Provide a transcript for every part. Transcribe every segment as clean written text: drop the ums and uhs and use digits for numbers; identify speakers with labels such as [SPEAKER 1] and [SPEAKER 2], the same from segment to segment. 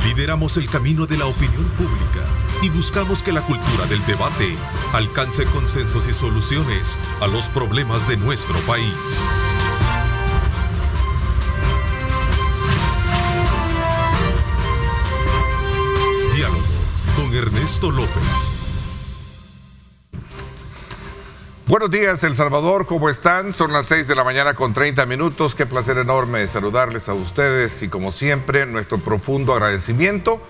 [SPEAKER 1] Lideramos el camino de la opinión pública y buscamos que la cultura del debate alcance consensos y soluciones a los problemas de nuestro país. Diálogo con Ernesto López.
[SPEAKER 2] Buenos días, El Salvador, ¿cómo están? Son las 6 de la mañana con 30 minutos. Qué placer enorme saludarles a ustedes y, como siempre, nuestro profundo agradecimiento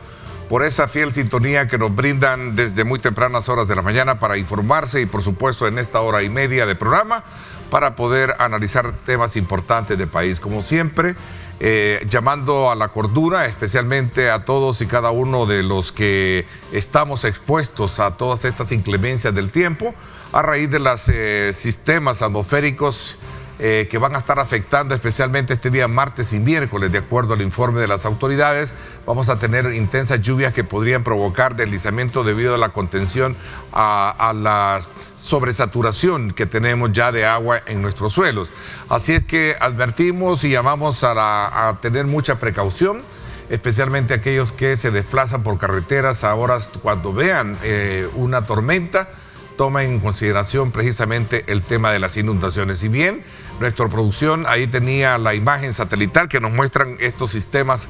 [SPEAKER 2] por esa fiel sintonía que nos brindan desde muy tempranas horas de la mañana para informarse y, por supuesto, en esta hora y media de programa para poder analizar temas importantes del país. Como siempre, llamando a la cordura, especialmente a todos y cada uno de los que estamos expuestos a todas estas inclemencias del tiempo, a raíz de los sistemas atmosféricos que van a estar afectando especialmente este día martes y miércoles. De acuerdo al informe de las autoridades, vamos a tener intensas lluvias que podrían provocar deslizamiento debido a la contención a la sobresaturación que tenemos ya de agua en nuestros suelos. Así es que advertimos y llamamos a tener mucha precaución, especialmente aquellos que se desplazan por carreteras. Ahora, cuando vean una tormenta, tomen en consideración precisamente el tema de las inundaciones. Si bien nuestra producción ahí tenía la imagen satelital que nos muestran estos sistemas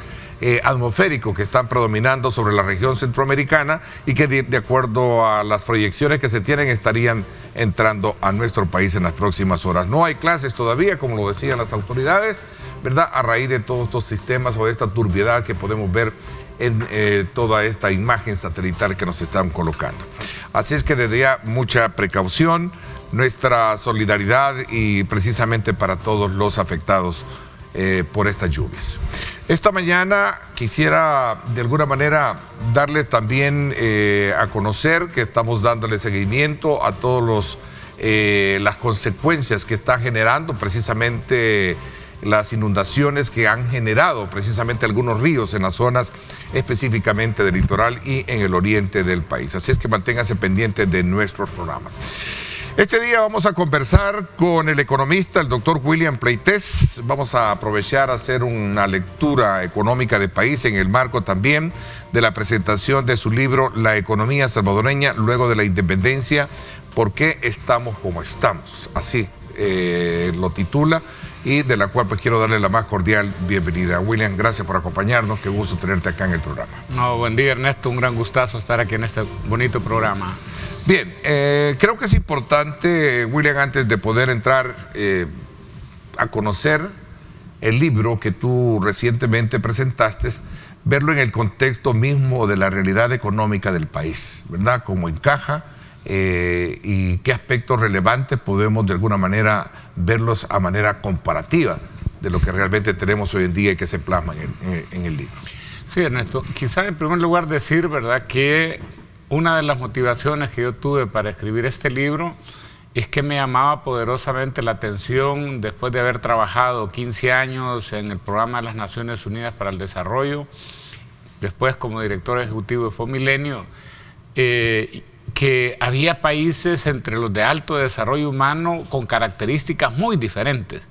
[SPEAKER 2] atmosféricos que están predominando sobre la región centroamericana y que de acuerdo a las proyecciones que se tienen estarían entrando a nuestro país en las próximas horas. No hay clases todavía, como lo decían las autoridades, ¿verdad? A raíz de todos estos sistemas o de esta turbiedad que podemos ver en toda esta imagen satelital que nos están colocando. Así es que desde ya mucha precaución, nuestra solidaridad y precisamente para todos los afectados por estas lluvias. Esta mañana quisiera de alguna manera darles también a conocer que estamos dándole seguimiento a todos las consecuencias que está generando precisamente las inundaciones que han generado precisamente algunos ríos en las zonas específicamente del litoral y en el oriente del país. Así es que manténganse pendientes de nuestros programas. Este día vamos a conversar con el economista, el doctor William Pleitez. Vamos a aprovechar a hacer una lectura económica de país en el marco también de la presentación de su libro La economía salvadoreña luego de la independencia, ¿por qué estamos como estamos? Así lo titula, y de la cual pues quiero darle la más cordial bienvenida. William, gracias por acompañarnos, qué gusto tenerte acá en el programa.
[SPEAKER 3] No, buen día, Ernesto, un gran gustazo estar aquí en este bonito programa.
[SPEAKER 2] Bien, creo que es importante, William, antes de poder entrar a conocer el libro que tú recientemente presentaste, verlo en el contexto mismo de la realidad económica del país, ¿verdad? Cómo encaja y qué aspectos relevantes podemos de alguna manera verlos a manera comparativa de lo que realmente tenemos hoy en día y que se plasma en el libro.
[SPEAKER 3] Sí, Ernesto, quizá en primer lugar decir, ¿verdad?, que una de las motivaciones que yo tuve para escribir este libro es que me llamaba poderosamente la atención, después de haber trabajado 15 años en el Programa de las Naciones Unidas para el Desarrollo, después como director ejecutivo de Fomilenio, que había países entre los de alto desarrollo humano con características muy diferentes,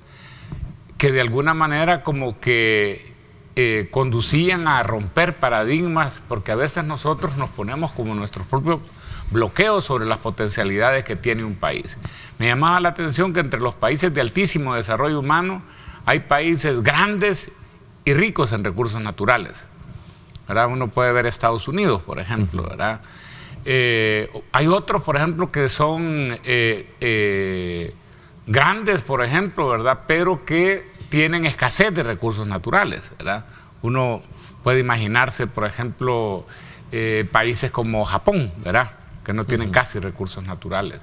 [SPEAKER 3] que de alguna manera como que conducían a romper paradigmas, porque a veces nosotros nos ponemos como nuestros propios bloqueos sobre las potencialidades que tiene un país. Me llamaba la atención que entre los países de altísimo desarrollo humano hay países grandes y ricos en recursos naturales, ¿verdad? Uno puede ver Estados Unidos, por ejemplo, ¿verdad? Hay otros, por ejemplo, que son grandes, por ejemplo, ¿verdad?, pero que tienen escasez de recursos naturales, ¿verdad? Uno puede imaginarse, por ejemplo, países como Japón, ¿verdad?, que no tienen casi recursos naturales.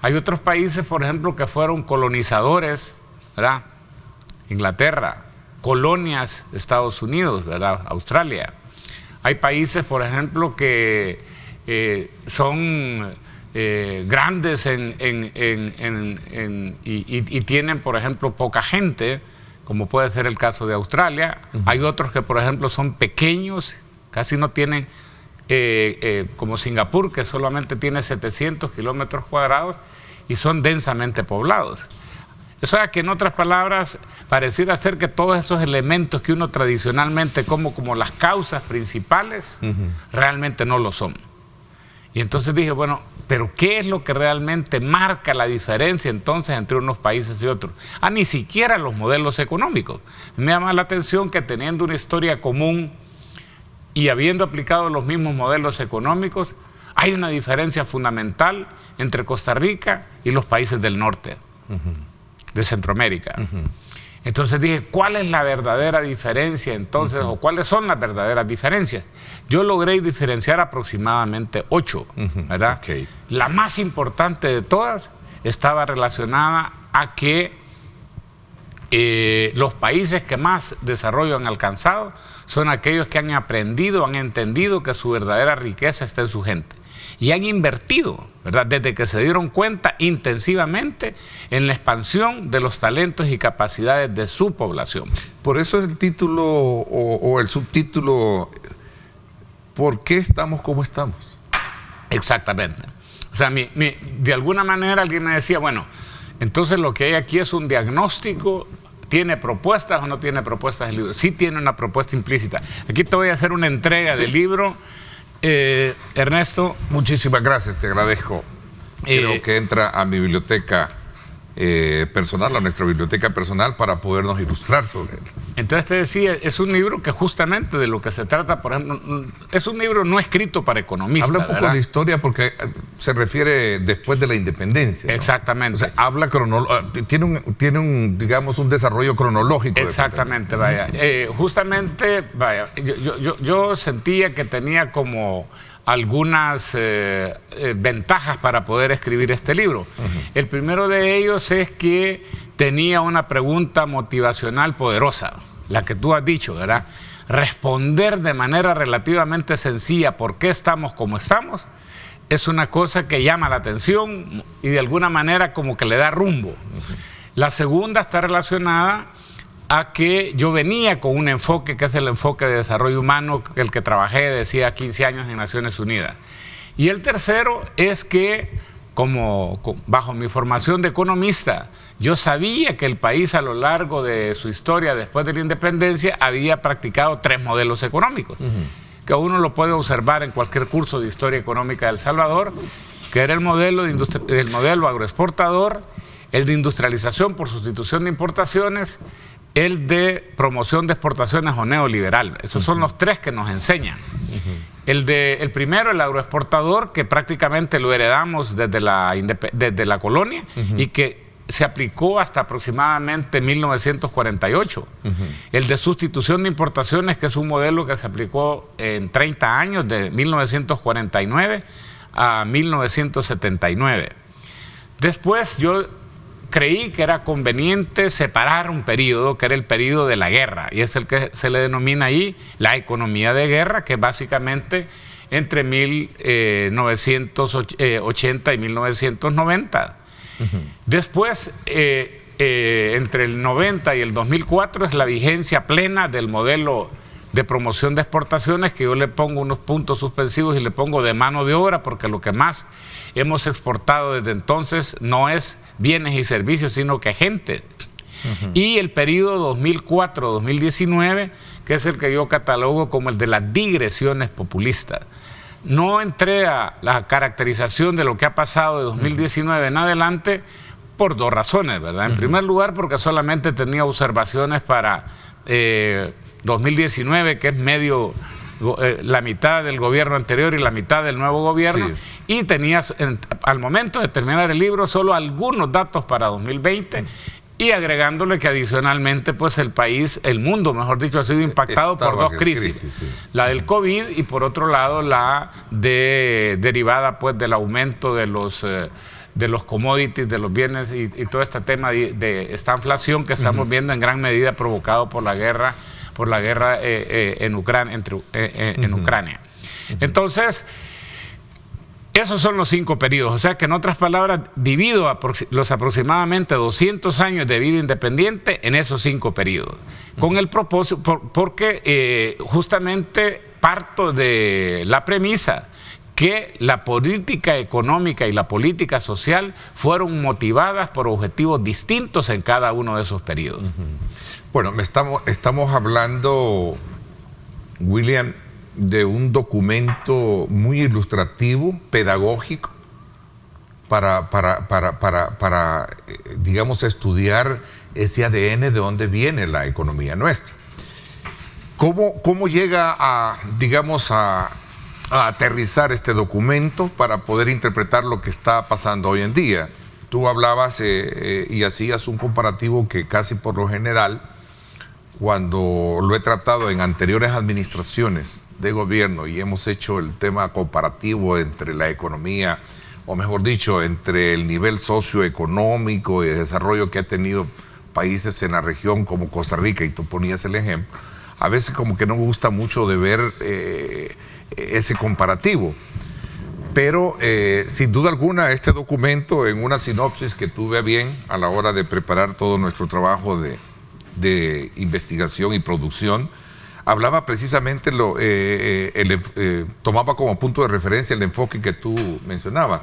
[SPEAKER 3] Hay otros países, por ejemplo, que fueron colonizadores, ¿verdad? Inglaterra, colonias Estados Unidos, ¿verdad?, Australia. Hay países, por ejemplo, que son grandes y tienen, por ejemplo, poca gente, como puede ser el caso de Australia. Hay otros que, por ejemplo, son pequeños, casi no tienen, como Singapur, que solamente tiene 700 kilómetros cuadrados y son densamente poblados. O sea, que en otras palabras, pareciera ser que todos esos elementos que uno tradicionalmente como las causas principales, realmente no lo son. Y entonces dije, bueno, pero ¿qué es lo que realmente marca la diferencia entonces entre unos países y otros? Ni siquiera los modelos económicos. Me llama la atención que teniendo una historia común y habiendo aplicado los mismos modelos económicos, hay una diferencia fundamental entre Costa Rica y los países del norte, de Centroamérica. Entonces dije, ¿cuál es la verdadera diferencia entonces? ¿O cuáles son las verdaderas diferencias? Yo logré diferenciar aproximadamente 8, ¿verdad?
[SPEAKER 2] Okay.
[SPEAKER 3] La más importante de todas estaba relacionada a que los países que más desarrollo han alcanzado son aquellos que han aprendido, han entendido que su verdadera riqueza está en su gente. Y han invertido, ¿verdad?, desde que se dieron cuenta intensivamente en la expansión de los talentos y capacidades de su población.
[SPEAKER 2] Por eso es el título o el subtítulo, ¿por qué estamos como estamos?
[SPEAKER 3] Exactamente. O sea, de alguna manera alguien me decía, bueno, entonces lo que hay aquí es un diagnóstico. ¿Tiene propuestas o no tiene propuestas el libro? Sí tiene una propuesta implícita. Aquí te voy a hacer una entrega del libro. Ernesto.
[SPEAKER 2] Muchísimas gracias, te agradezco. Creo que entra a mi biblioteca personal, a nuestra biblioteca personal, para podernos ilustrar sobre él.
[SPEAKER 3] Entonces te decía, es un libro que justamente de lo que se trata, por ejemplo, es un libro no escrito para economistas.
[SPEAKER 2] Habla un poco, ¿verdad?, de historia porque se refiere después de la independencia, ¿no?
[SPEAKER 3] Exactamente.
[SPEAKER 2] O sea, tiene un, digamos, un desarrollo cronológico.
[SPEAKER 3] Exactamente, vaya. Justamente, vaya, yo sentía que tenía como algunas ventajas para poder escribir este libro. El primero de ellos es que tenía una pregunta motivacional poderosa, la que tú has dicho, ¿verdad? Responder de manera relativamente sencilla por qué estamos como estamos es una cosa que llama la atención y de alguna manera como que le da rumbo. La segunda está relacionada a que yo venía con un enfoque que es el enfoque de desarrollo humano, el que trabajé, decía, 15 años en Naciones Unidas. Y el tercero es que, bajo mi formación de economista, yo sabía que el país a lo largo de su historia, después de la independencia, había practicado 3 modelos económicos, que uno lo puede observar en cualquier curso de historia económica de El Salvador, que era el modelo agroexportador, el de industrialización por sustitución de importaciones, el de promoción de exportaciones o neoliberal. Esos son los 3 que nos enseñan. El primero, el agroexportador, que prácticamente lo heredamos desde la colonia y que se aplicó hasta aproximadamente 1948. El de sustitución de importaciones, que es un modelo que se aplicó en 30 años, de 1949 a 1979. Después yo creí que era conveniente separar un periodo, que era el periodo de la guerra, y es el que se le denomina ahí la economía de guerra, que es básicamente entre 1980 y 1990. Después, entre el 90 y el 2004, es la vigencia plena del modelo de promoción de exportaciones, que yo le pongo unos puntos suspensivos y le pongo de mano de obra, porque lo que más hemos exportado desde entonces no es bienes y servicios, sino que gente. Y el periodo 2004-2019, que es el que yo catalogo como el de las digresiones populistas. No entré a la caracterización de lo que ha pasado de 2019 en adelante por 2 razones, ¿verdad? En primer lugar, porque solamente tenía observaciones para 2019, que es la mitad del gobierno anterior y la mitad del nuevo gobierno, y tenías al momento de terminar el libro solo algunos datos para 2020, y agregándole que adicionalmente pues el mundo, mejor dicho, ha sido impactado por 2 crisis, la del COVID y por otro lado la derivada pues del aumento de los commodities, de los bienes y todo este tema de esta inflación que estamos viendo en gran medida provocado por la guerra en Ucrania. Entonces, esos son los 5 periodos. O sea que, en otras palabras, divido los aproximadamente 200 años de vida independiente en esos 5 periodos. Con el propósito, porque justamente parto de la premisa que la política económica y la política social fueron motivadas por objetivos distintos en cada uno de esos periodos.
[SPEAKER 2] Bueno, estamos hablando, William, de un documento muy ilustrativo, pedagógico, para digamos, estudiar ese ADN de dónde viene la economía nuestra. ¿Cómo llega a aterrizar este documento para poder interpretar lo que está pasando hoy en día? Tú hablabas y hacías un comparativo que casi por lo general, cuando lo he tratado en anteriores administraciones de gobierno y hemos hecho el tema comparativo entre la economía, o mejor dicho, entre el nivel socioeconómico y de desarrollo que ha tenido países en la región como Costa Rica, y tú ponías el ejemplo, a veces como que no me gusta mucho de ver ese comparativo. Pero sin duda alguna este documento, en una sinopsis que tuve a bien a la hora de preparar todo nuestro trabajo de investigación y producción, hablaba precisamente, tomaba como punto de referencia el enfoque que tú mencionabas.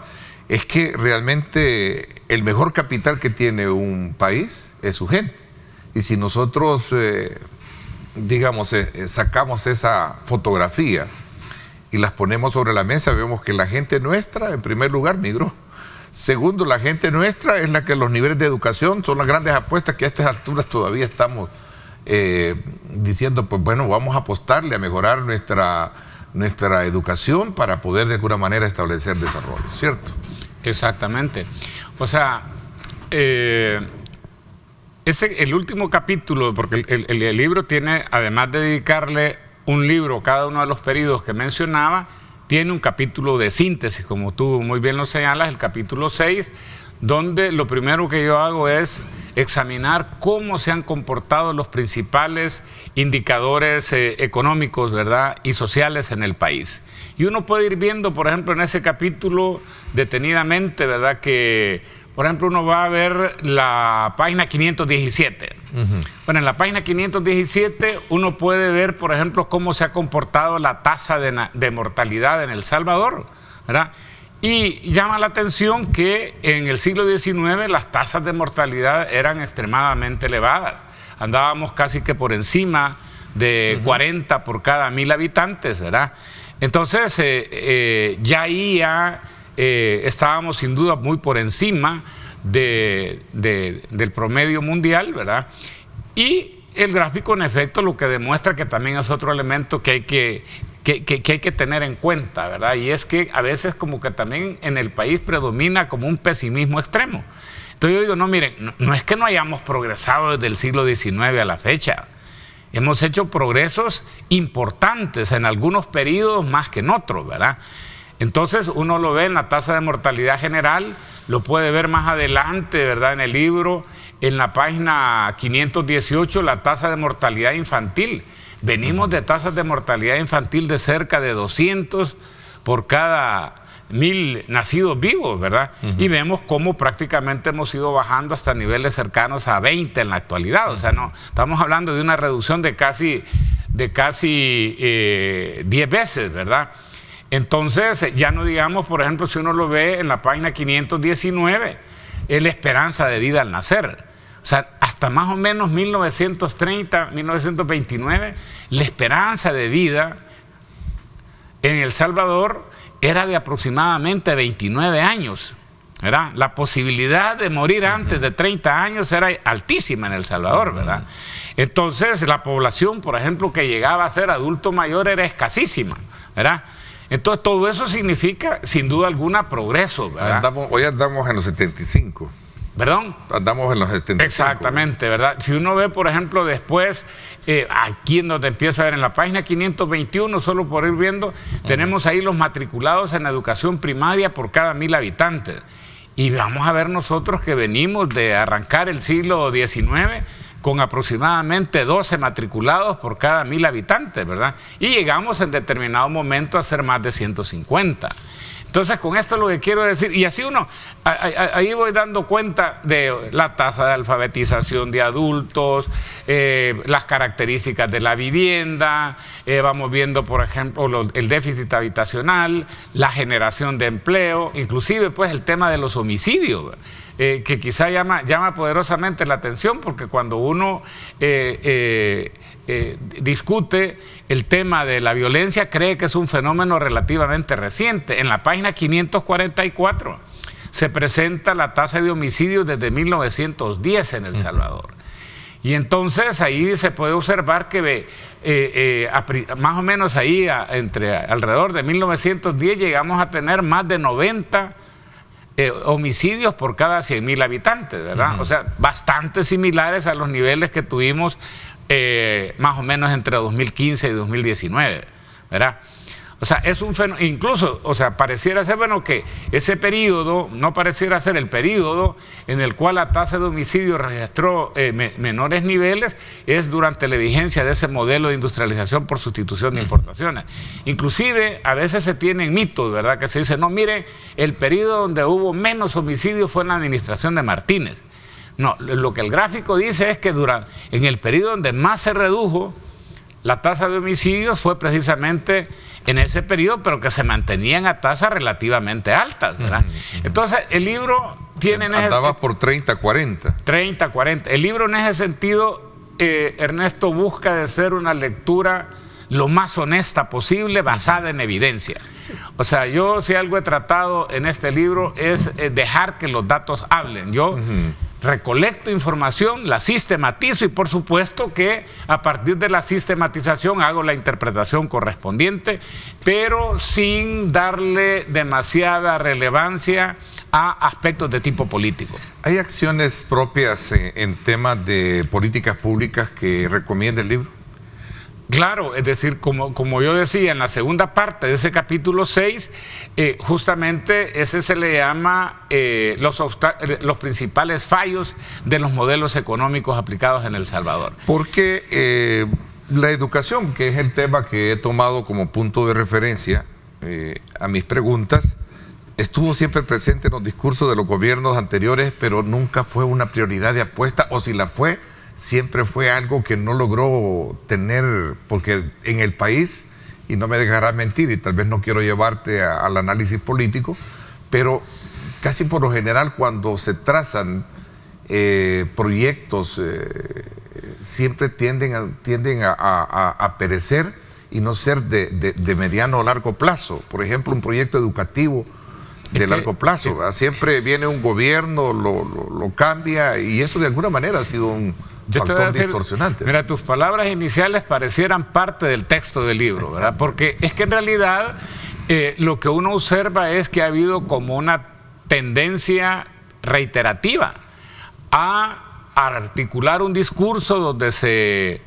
[SPEAKER 2] Es que realmente el mejor capital que tiene un país es su gente. Y si nosotros, sacamos esa fotografía y las ponemos sobre la mesa, vemos que la gente nuestra, en primer lugar, migró. Segundo, la gente nuestra es la que los niveles de educación son las grandes apuestas que a estas alturas todavía estamos diciendo, pues bueno, vamos a apostarle a mejorar nuestra educación para poder de alguna manera establecer desarrollo, ¿cierto?
[SPEAKER 3] Exactamente. O sea, el último capítulo, porque el libro tiene, además de dedicarle un libro a cada uno de los periodos que mencionaba, tiene un capítulo de síntesis, como tú muy bien lo señalas, el capítulo 6, donde lo primero que yo hago es examinar cómo se han comportado los principales indicadores económicos, ¿verdad?, y sociales en el país. Y uno puede ir viendo, por ejemplo, en ese capítulo detenidamente, ¿verdad?, que, por ejemplo, uno va a ver la página 517. Bueno, en la página 517 uno puede ver, por ejemplo, cómo se ha comportado la tasa de mortalidad en El Salvador, ¿verdad? Y llama la atención que en el siglo XIX las tasas de mortalidad eran extremadamente elevadas. Andábamos casi que por encima de 40 por cada 1000 habitantes, ¿verdad? Entonces, estábamos sin duda muy por encima del promedio mundial, ¿verdad? Y el gráfico, en efecto, lo que demuestra que también es otro elemento que hay que tener en cuenta, ¿verdad? Y es que a veces como que también en el país predomina como un pesimismo extremo. Entonces yo digo, no, miren, no es que no hayamos progresado desde el siglo XIX a la fecha. Hemos hecho progresos importantes en algunos periodos más que en otros, ¿verdad? Entonces uno lo ve en la tasa de mortalidad general, lo puede ver más adelante, ¿verdad?, en el libro, en la página 518, la tasa de mortalidad infantil. Venimos de tasas de mortalidad infantil de cerca de 200 por cada 1000 nacidos vivos, ¿verdad? Y vemos cómo prácticamente hemos ido bajando hasta niveles cercanos a 20 en la actualidad. O sea, no, estamos hablando de una reducción de casi 10 veces, ¿verdad? Entonces, ya no digamos, por ejemplo, si uno lo ve en la página 519, es la esperanza de vida al nacer. O sea, hasta más o menos 1930, 1929, la esperanza de vida en El Salvador era de aproximadamente 29 años, ¿verdad? La posibilidad de morir antes de 30 años era altísima en El Salvador, ¿verdad? Entonces, la población, por ejemplo, que llegaba a ser adulto mayor era escasísima, ¿verdad? Entonces, todo eso significa, sin duda alguna, progreso, ¿verdad?
[SPEAKER 2] Hoy andamos en los 75.
[SPEAKER 3] ¿Perdón?
[SPEAKER 2] Andamos en los 75.
[SPEAKER 3] Exactamente, ¿verdad? Si uno ve, por ejemplo, después, aquí en donde empieza a ver en la página 521, solo por ir viendo, tenemos ahí los matriculados en educación primaria por cada 1000 habitantes. Y vamos a ver nosotros que venimos de arrancar el siglo XIX con aproximadamente 12 matriculados por cada 1000 habitantes, ¿verdad? Y llegamos en determinado momento a ser más de 150. Entonces, con esto lo que quiero decir, y así uno, ahí voy dando cuenta de la tasa de alfabetización de adultos, las características de la vivienda, vamos viendo, por ejemplo, el déficit habitacional, la generación de empleo, inclusive pues el tema de los homicidios, que quizá llama poderosamente la atención, porque cuando uno discute el tema de la violencia, cree que es un fenómeno relativamente reciente. En la página 544 se presenta la tasa de homicidios desde 1910 en El Salvador. Y entonces ahí se puede observar que más o menos ahí, alrededor de 1910, llegamos a tener más de 90 homicidios por cada 100.000 habitantes, ¿verdad? O sea, bastante similares a los niveles que tuvimos más o menos entre 2015 y 2019, ¿verdad? O sea, es un fenómeno, incluso, o sea, pareciera ser, bueno, que ese periodo no pareciera ser el periodo en el cual la tasa de homicidio registró menores niveles, es durante la vigencia de ese modelo de industrialización por sustitución de importaciones. Inclusive, a veces se tienen mitos, ¿verdad? Que se dice, no, mire, el periodo donde hubo menos homicidios fue en la administración de Martínez. No, lo que el gráfico dice es que en el periodo donde más se redujo la tasa de homicidios fue precisamente en ese periodo, pero que se mantenían a tasas relativamente altas, ¿verdad? Entonces, el libro tiene...
[SPEAKER 2] Andaba por 30, 40.
[SPEAKER 3] 30, 40. El libro en ese sentido, Ernesto, busca de ser una lectura lo más honesta posible, basada en evidencia. O sea, yo si algo he tratado en este libro es dejar que los datos hablen. Yo recolecto información, la sistematizo y por supuesto que a partir de la sistematización hago la interpretación correspondiente, pero sin darle demasiada relevancia a aspectos de tipo político.
[SPEAKER 2] ¿Hay acciones propias en temas de políticas públicas que recomienda el libro?
[SPEAKER 3] Claro, es decir, como yo decía en la segunda parte de ese capítulo 6, justamente ese se le llama los principales fallos de los modelos económicos aplicados en El Salvador.
[SPEAKER 2] Porque la educación, que es el tema que he tomado como punto de referencia a mis preguntas, estuvo siempre presente en los discursos de los gobiernos anteriores, pero nunca fue una prioridad de apuesta, o si la fue, siempre fue algo que no logró tener, porque en el país, y no me dejarás mentir, y tal vez no quiero llevarte al análisis político, pero casi por lo general cuando se trazan proyectos, siempre tienden a perecer y no ser de mediano o largo plazo. Por ejemplo, un proyecto educativo de largo plazo. Siempre viene un gobierno, lo cambia, y eso de alguna manera ha sido un factor distorsionante.
[SPEAKER 3] Mira, tus palabras iniciales parecieran parte del texto del libro, ¿verdad? Porque es que en realidad lo que uno observa es que ha habido como una tendencia reiterativa a articular un discurso donde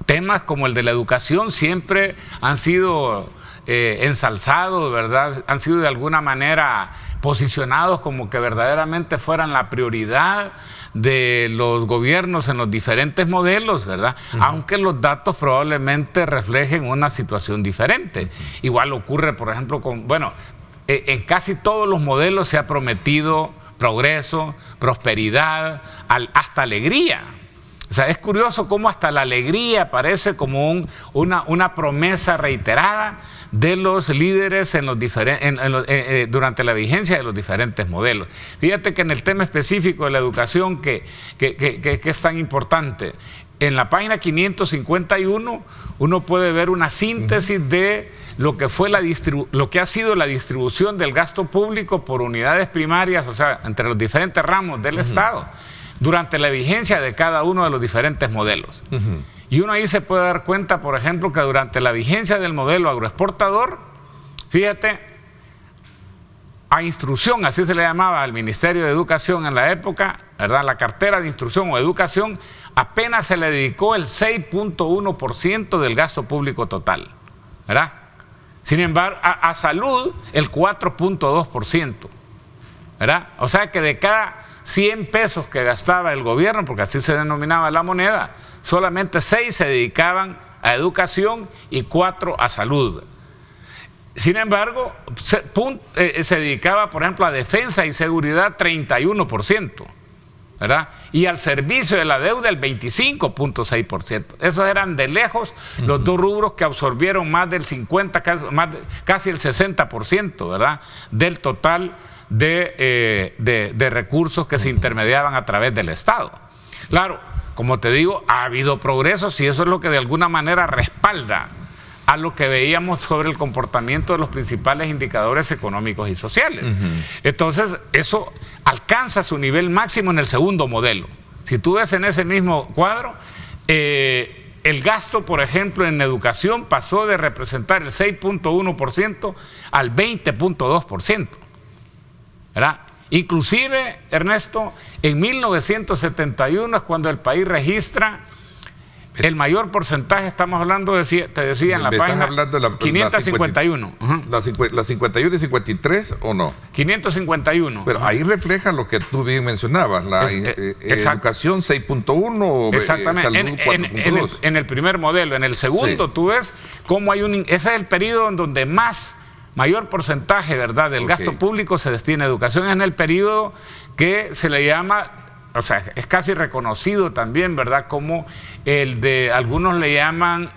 [SPEAKER 3] temas como el de la educación siempre han sido ensalzados, ¿verdad? Han sido de alguna manera posicionados como que verdaderamente fueran la prioridad de los gobiernos en los diferentes modelos, ¿verdad? Aunque los datos probablemente reflejen una situación diferente. Igual ocurre, por ejemplo, en casi todos los modelos se ha prometido progreso, prosperidad, hasta alegría. O sea, es curioso cómo hasta la alegría parece como una promesa reiterada de los líderes durante la vigencia de los diferentes modelos. Fíjate que en el tema específico de la educación que es tan importante, en la página 551 uno puede ver una síntesis de lo que ha sido la distribución del gasto público por unidades primarias, o sea, entre los diferentes ramos del Estado, durante la vigencia de cada uno de los diferentes modelos. Y uno ahí se puede dar cuenta, por ejemplo, que durante la vigencia del modelo agroexportador, fíjate, a instrucción, así se le llamaba al Ministerio de Educación en la época, ¿verdad? La cartera de instrucción o educación, apenas se le dedicó el 6.1% del gasto público total, ¿verdad? Sin embargo, a salud el 4.2%, ¿verdad? O sea que de cada 100 pesos que gastaba el gobierno, porque así se denominaba la moneda, solamente 6 se dedicaban a educación y 4 a salud. Sin embargo, se dedicaba, por ejemplo, a defensa y seguridad 31%, ¿verdad? Y al servicio de la deuda el 25.6%. Esos eran de lejos los dos rubros que absorbieron más del 50, casi el 60%, ¿verdad? Del total de recursos que se intermediaban a través del Estado. Claro, como te digo, ha habido progresos y eso es lo que de alguna manera respalda a lo que veíamos sobre el comportamiento de los principales indicadores económicos y sociales. Entonces, eso alcanza su nivel máximo en el segundo modelo. Si tú ves en ese mismo cuadro, el gasto, por ejemplo, en educación pasó de representar el 6.1% al 20.2%, ¿verdad? Inclusive, Ernesto, en 1971 es cuando el país registra el mayor porcentaje. Estamos hablando, te decía en la página,
[SPEAKER 2] hablando de
[SPEAKER 3] 551.
[SPEAKER 2] ¿La 51 y 53 o no?
[SPEAKER 3] 551.
[SPEAKER 2] Pero ahí refleja lo que tú bien mencionabas, la educación 6.1,
[SPEAKER 3] exactamente,
[SPEAKER 2] salud 4.2.
[SPEAKER 3] En el primer modelo. En el segundo, tú ves cómo hay ese es el periodo en donde mayor porcentaje, ¿verdad?, del gasto público se destina a educación. En el periodo que se le llama, o sea, es casi reconocido también, ¿verdad?, como el de, algunos le llaman,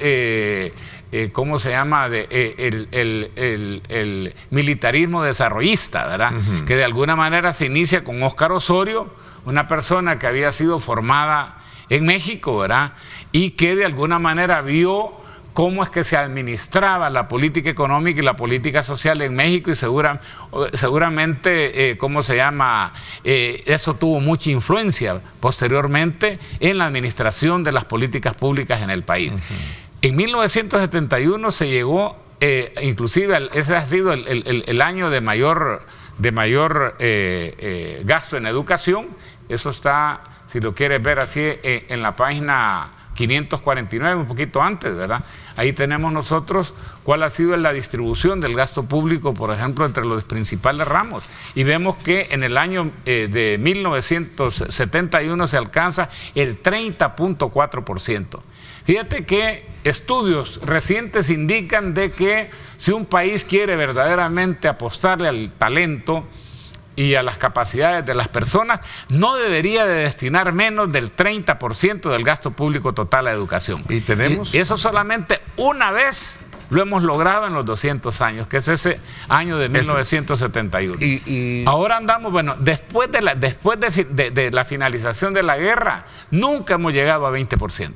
[SPEAKER 3] ¿cómo se llama?, el militarismo desarrollista, ¿verdad? Que de alguna manera se inicia con Óscar Osorio, una persona que había sido formada en México, ¿verdad?, y que de alguna manera vio cómo es que se administraba la política económica y la política social en México, y seguramente, ¿cómo se llama?, eso tuvo mucha influencia posteriormente en la administración de las políticas públicas en el país. En 1971 se llegó, inclusive ese ha sido el año de mayor gasto en educación. Eso está, si lo quieres ver así, en la página 549, un poquito antes, ¿verdad? Ahí tenemos nosotros cuál ha sido la distribución del gasto público, por ejemplo, entre los principales ramos. Y vemos que en el año de 1971 se alcanza el 30.4%. Fíjate que estudios recientes indican de que si un país quiere verdaderamente apostarle al talento y a las capacidades de las personas, no debería de destinar menos del 30% del gasto público total a educación.
[SPEAKER 2] ¿Y tenemos?
[SPEAKER 3] Y eso solamente una vez lo hemos logrado en los 200 años, que es ese año de 1971. Ahora andamos, bueno, después de la finalización de la guerra, nunca hemos llegado a 20%.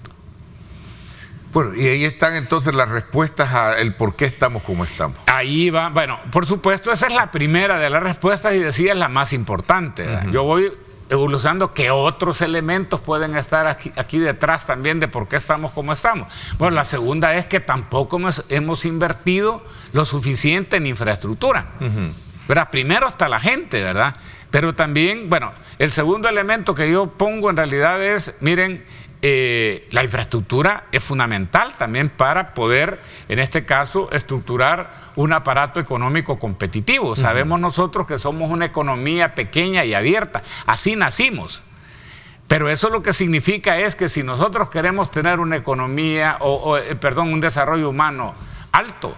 [SPEAKER 2] Bueno, y ahí están entonces las respuestas al por qué estamos como estamos.
[SPEAKER 3] Ahí va, bueno, por supuesto, esa es la primera de las respuestas y decía es la más importante. Yo voy evolucionando que otros elementos pueden estar aquí detrás también de por qué estamos como estamos. Bueno, la segunda es que tampoco hemos invertido lo suficiente en infraestructura. ¿Verdad? Primero está la gente, ¿verdad? Pero también, bueno, el segundo elemento que yo pongo en realidad es, miren, la infraestructura es fundamental también para poder, en este caso, estructurar un aparato económico competitivo. Sabemos nosotros que somos una economía pequeña y abierta, así nacimos. Pero eso lo que significa es que si nosotros queremos tener una economía, un desarrollo humano alto,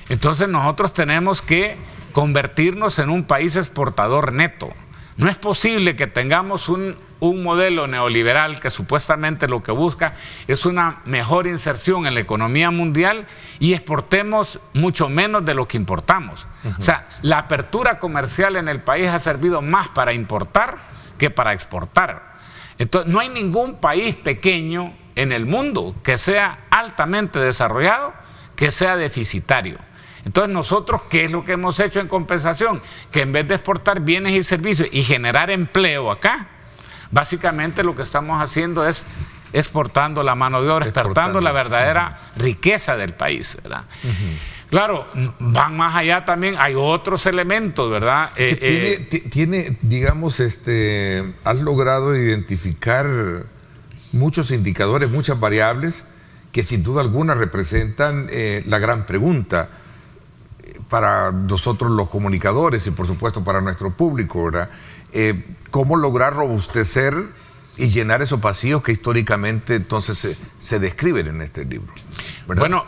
[SPEAKER 3] entonces nosotros tenemos que convertirnos en un país exportador neto. No es posible que tengamos un modelo neoliberal que supuestamente lo que busca es una mejor inserción en la economía mundial y exportemos mucho menos de lo que importamos. O sea, la apertura comercial en el país ha servido más para importar que para exportar. Entonces, no hay ningún país pequeño en el mundo que sea altamente desarrollado que sea deficitario. Entonces nosotros, ¿qué es lo que hemos hecho en compensación? Que en vez de exportar bienes y servicios y generar empleo acá, básicamente lo que estamos haciendo es exportando la mano de obra, exportando la verdadera riqueza del país, ¿verdad? Claro, van más allá también, hay otros elementos, ¿verdad?
[SPEAKER 2] Digamos, has logrado identificar muchos indicadores, muchas variables que sin duda alguna representan la gran pregunta. para nosotros los comunicadores y por supuesto para nuestro público, ¿verdad? ¿Cómo lograr robustecer y llenar esos vacíos que históricamente entonces se describen en este libro, ¿verdad?
[SPEAKER 3] Bueno,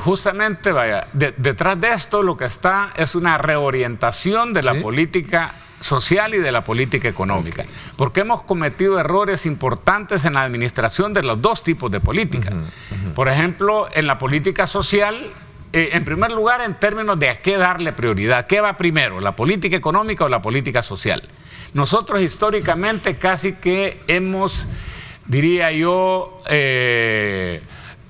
[SPEAKER 3] justamente, vaya, detrás de esto lo que está es una reorientación de la política social y de la política económica, porque hemos cometido errores importantes en la administración de los dos tipos de política. Por ejemplo, en la política social, en primer lugar, en términos de a qué darle prioridad, ¿qué va primero, la política económica o la política social? Nosotros históricamente casi que hemos, diría yo,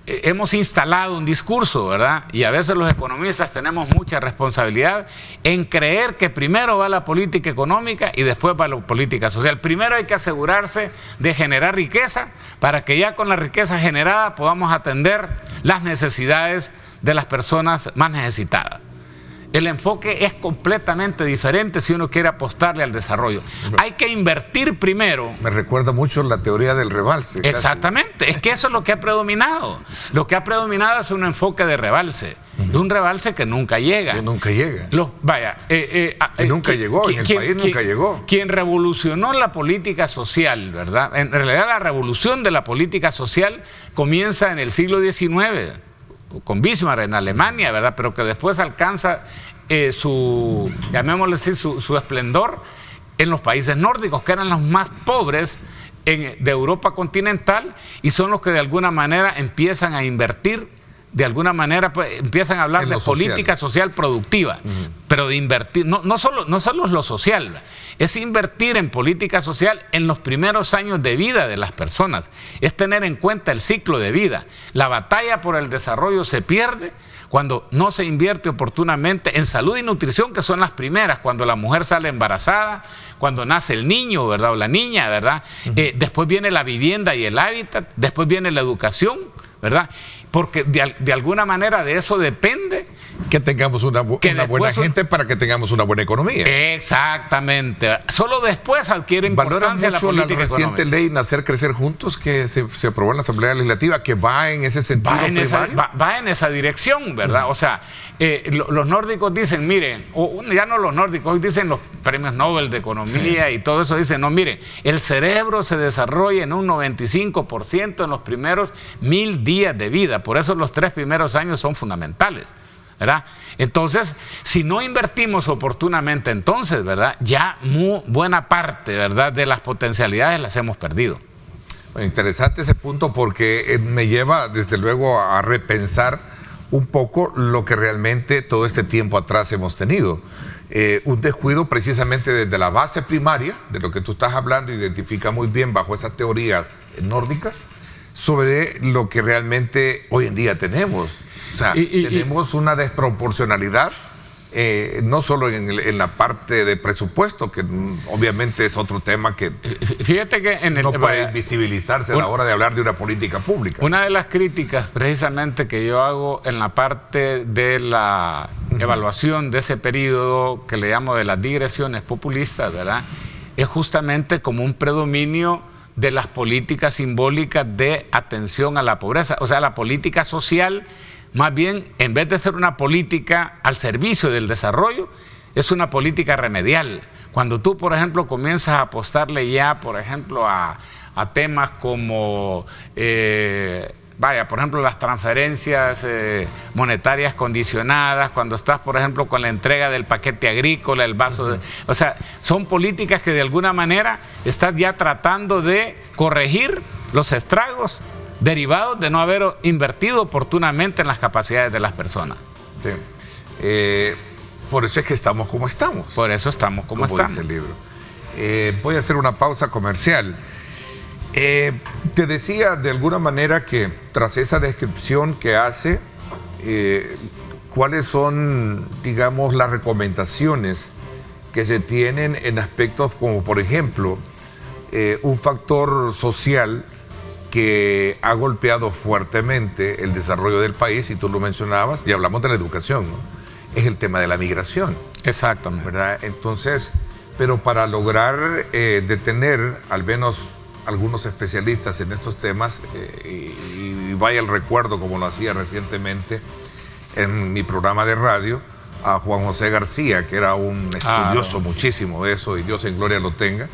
[SPEAKER 3] hemos instalado un discurso, ¿verdad? Y a veces los economistas tenemos mucha responsabilidad en creer que primero va la política económica y después va la política social. Primero hay que asegurarse de generar riqueza para que ya con la riqueza generada podamos atender las necesidades de las personas más necesitadas. El enfoque es completamente diferente si uno quiere apostarle al desarrollo. Hay que invertir primero.
[SPEAKER 2] Me recuerda mucho la teoría del rebalse.
[SPEAKER 3] Exactamente, casi. Es que eso es lo que ha predominado. Lo que ha predominado es un enfoque de rebalse. Un rebalse que nunca llega.
[SPEAKER 2] Que nunca llega.
[SPEAKER 3] Y
[SPEAKER 2] nunca llegó, en el país nunca llegó.
[SPEAKER 3] Quien revolucionó la política social, ¿verdad? En realidad la revolución de la política social comienza en el siglo XIX. Con Bismarck en Alemania, ¿verdad? Pero que después alcanza llamémosle así, su esplendor en los países nórdicos, que eran los más pobres de Europa continental y son los que de alguna manera empiezan a invertir, de alguna manera pues, empiezan a hablar de política social productiva, pero de invertir, no solo lo social, es invertir en política social en los primeros años de vida de las personas, es tener en cuenta el ciclo de vida. La batalla por el desarrollo se pierde cuando no se invierte oportunamente en salud y nutrición, que son las primeras, cuando la mujer sale embarazada, cuando nace el niño, ¿verdad? O la niña, ¿verdad? Después viene la vivienda y el hábitat, después viene la educación, ¿verdad? Porque de alguna manera de eso depende
[SPEAKER 2] que tengamos una buena gente para que tengamos una buena economía.
[SPEAKER 3] Exactamente. Solo después adquiere importancia la política económica.
[SPEAKER 2] La reciente ley Nacer, Crecer Juntos que se aprobó en la Asamblea Legislativa, que va en ese sentido primario.
[SPEAKER 3] Va en esa dirección, ¿verdad? O sea, los nórdicos dicen, miren, ya no los nórdicos, hoy dicen los premios Nobel de Economía y todo eso, dicen, no, miren, el cerebro se desarrolla en un 95% en los primeros 1000 días de vida. Por eso los 3 primeros años son fundamentales, ¿verdad? Entonces, si no invertimos oportunamente, entonces, ¿verdad? Ya muy buena parte, ¿verdad?, de las potencialidades las hemos perdido.
[SPEAKER 2] Interesante ese punto porque me lleva, desde luego, a repensar un poco lo que realmente todo este tiempo atrás hemos tenido. Un descuido precisamente desde la base primaria, de lo que tú estás hablando, identifica muy bien bajo esa teoría nórdica, sobre lo que realmente hoy en día tenemos. O sea, tenemos una desproporcionalidad, no solo en la parte de presupuesto, que obviamente es otro tema que
[SPEAKER 3] fíjate que
[SPEAKER 2] no puede visibilizarse a la hora de hablar de una política pública.
[SPEAKER 3] Una de las críticas precisamente que yo hago en la parte de la evaluación de ese periodo que le llamo de las digresiones populistas, ¿verdad?, es justamente como un predominio de las políticas simbólicas de atención a la pobreza. O sea, la política social, más bien, en vez de ser una política al servicio del desarrollo, es una política remedial. Cuando tú, por ejemplo, comienzas a apostarle ya, por ejemplo, a temas como, por ejemplo, las transferencias monetarias condicionadas, cuando estás, por ejemplo, con la entrega del paquete agrícola, el vaso o sea, son políticas que de alguna manera estás ya tratando de corregir los estragos derivados de no haber invertido oportunamente en las capacidades de las personas.
[SPEAKER 2] Sí. Por eso es que estamos como estamos.
[SPEAKER 3] Por eso estamos como estamos.
[SPEAKER 2] Dice el libro. Voy a hacer una pausa comercial. Te decía de alguna manera que tras esa descripción que hace, cuáles son, digamos, las recomendaciones que se tienen en aspectos como, por ejemplo, un factor social que ha golpeado fuertemente el desarrollo del país, y tú lo mencionabas, y hablamos de la educación, ¿no? Es el tema de la migración.
[SPEAKER 3] Exactamente.
[SPEAKER 2] ¿Verdad? Entonces, pero para lograr detener, al menos algunos especialistas en estos temas, y vaya el recuerdo como lo hacía recientemente en mi programa de radio, a Juan José García, que era un estudioso muchísimo de eso, y Dios en gloria lo tenga.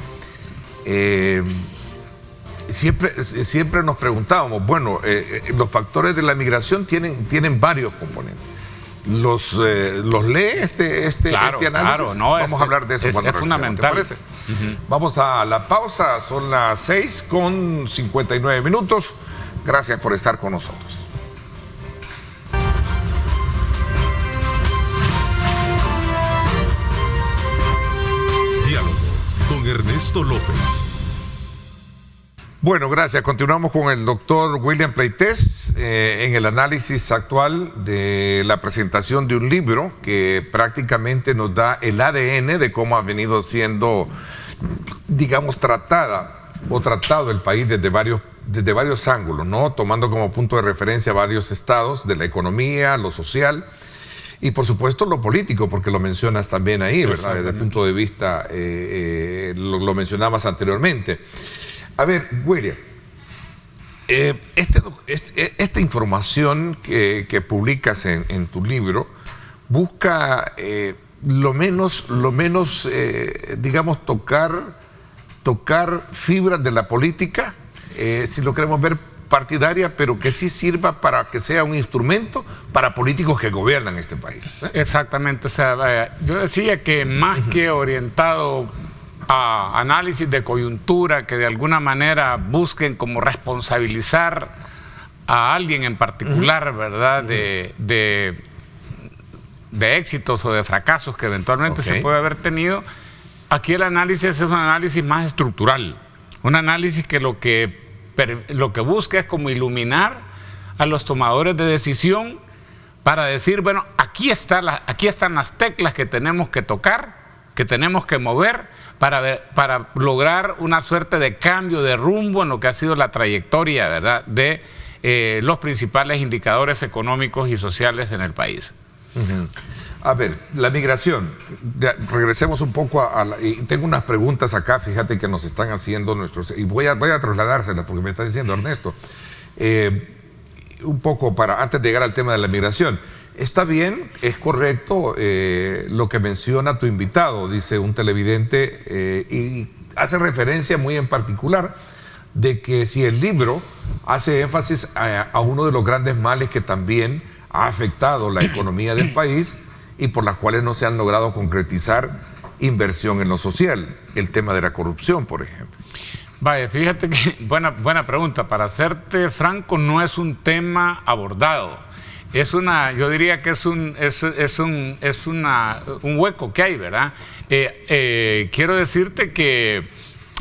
[SPEAKER 2] Siempre nos preguntábamos, bueno, los factores de la migración tienen varios componentes. ¿Los lee este análisis?
[SPEAKER 3] Claro, no,
[SPEAKER 2] vamos a hablar de eso cuando
[SPEAKER 3] es fundamental.
[SPEAKER 2] ¿Te parece? Vamos a la pausa, son las 6:59. Gracias por estar con nosotros.
[SPEAKER 1] Diálogo con Ernesto López.
[SPEAKER 2] Bueno, gracias. Continuamos con el doctor William Pleitez en el análisis actual de la presentación de un libro que prácticamente nos da el ADN de cómo ha venido siendo, digamos, tratado el país desde varios ángulos, ¿no? Tomando como punto de referencia varios estados de la economía, lo social y por supuesto lo político, porque lo mencionas también ahí, ¿verdad? Desde el punto de vista, lo mencionabas anteriormente. A ver, William, esta información que publicas en tu libro busca lo menos digamos, tocar fibras de la política, si lo queremos ver partidaria, pero que sí sirva para que sea un instrumento para políticos que gobiernan este país.
[SPEAKER 3] Exactamente, o sea, yo decía que más que orientado a análisis de coyuntura que de alguna manera busquen como responsabilizar a alguien en particular, ¿verdad? De éxitos o de fracasos que eventualmente se puede haber tenido. Aquí el análisis es un análisis más estructural, un análisis que lo que busca es como iluminar a los tomadores de decisión para decir, bueno, aquí están las teclas que tenemos que tocar, que tenemos que mover para lograr una suerte de cambio de rumbo en lo que ha sido la trayectoria, ¿verdad?, de los principales indicadores económicos y sociales en el país.
[SPEAKER 2] A ver, la migración, regresemos un poco y tengo unas preguntas acá, fíjate que nos están haciendo nuestros, y voy a trasladárselas porque me está diciendo Ernesto, un poco antes de llegar al tema de la migración. Está bien, es correcto lo que menciona tu invitado, dice un televidente, y hace referencia muy en particular de que si el libro hace énfasis a uno de los grandes males que también ha afectado la economía del país y por las cuales no se han logrado concretizar inversión en lo social, el tema de la corrupción, por ejemplo.
[SPEAKER 3] Vaya, fíjate que buena pregunta. Para serte franco, no es un tema abordado. Yo diría que es un hueco que hay, ¿verdad? Quiero decirte que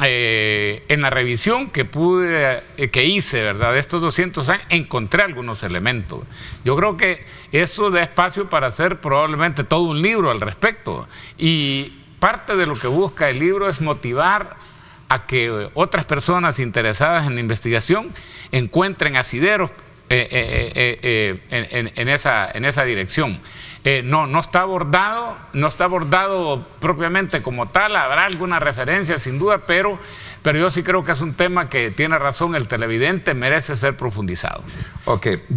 [SPEAKER 3] en la revisión que hice, ¿verdad?, de estos 200 años, encontré algunos elementos. Yo creo que eso da espacio para hacer probablemente todo un libro al respecto. Y parte de lo que busca el libro es motivar a que otras personas interesadas en la investigación encuentren asideros en esa dirección. No está abordado propiamente como tal, habrá alguna referencia sin duda, pero yo sí creo que es un tema que tiene razón el televidente, merece ser profundizado.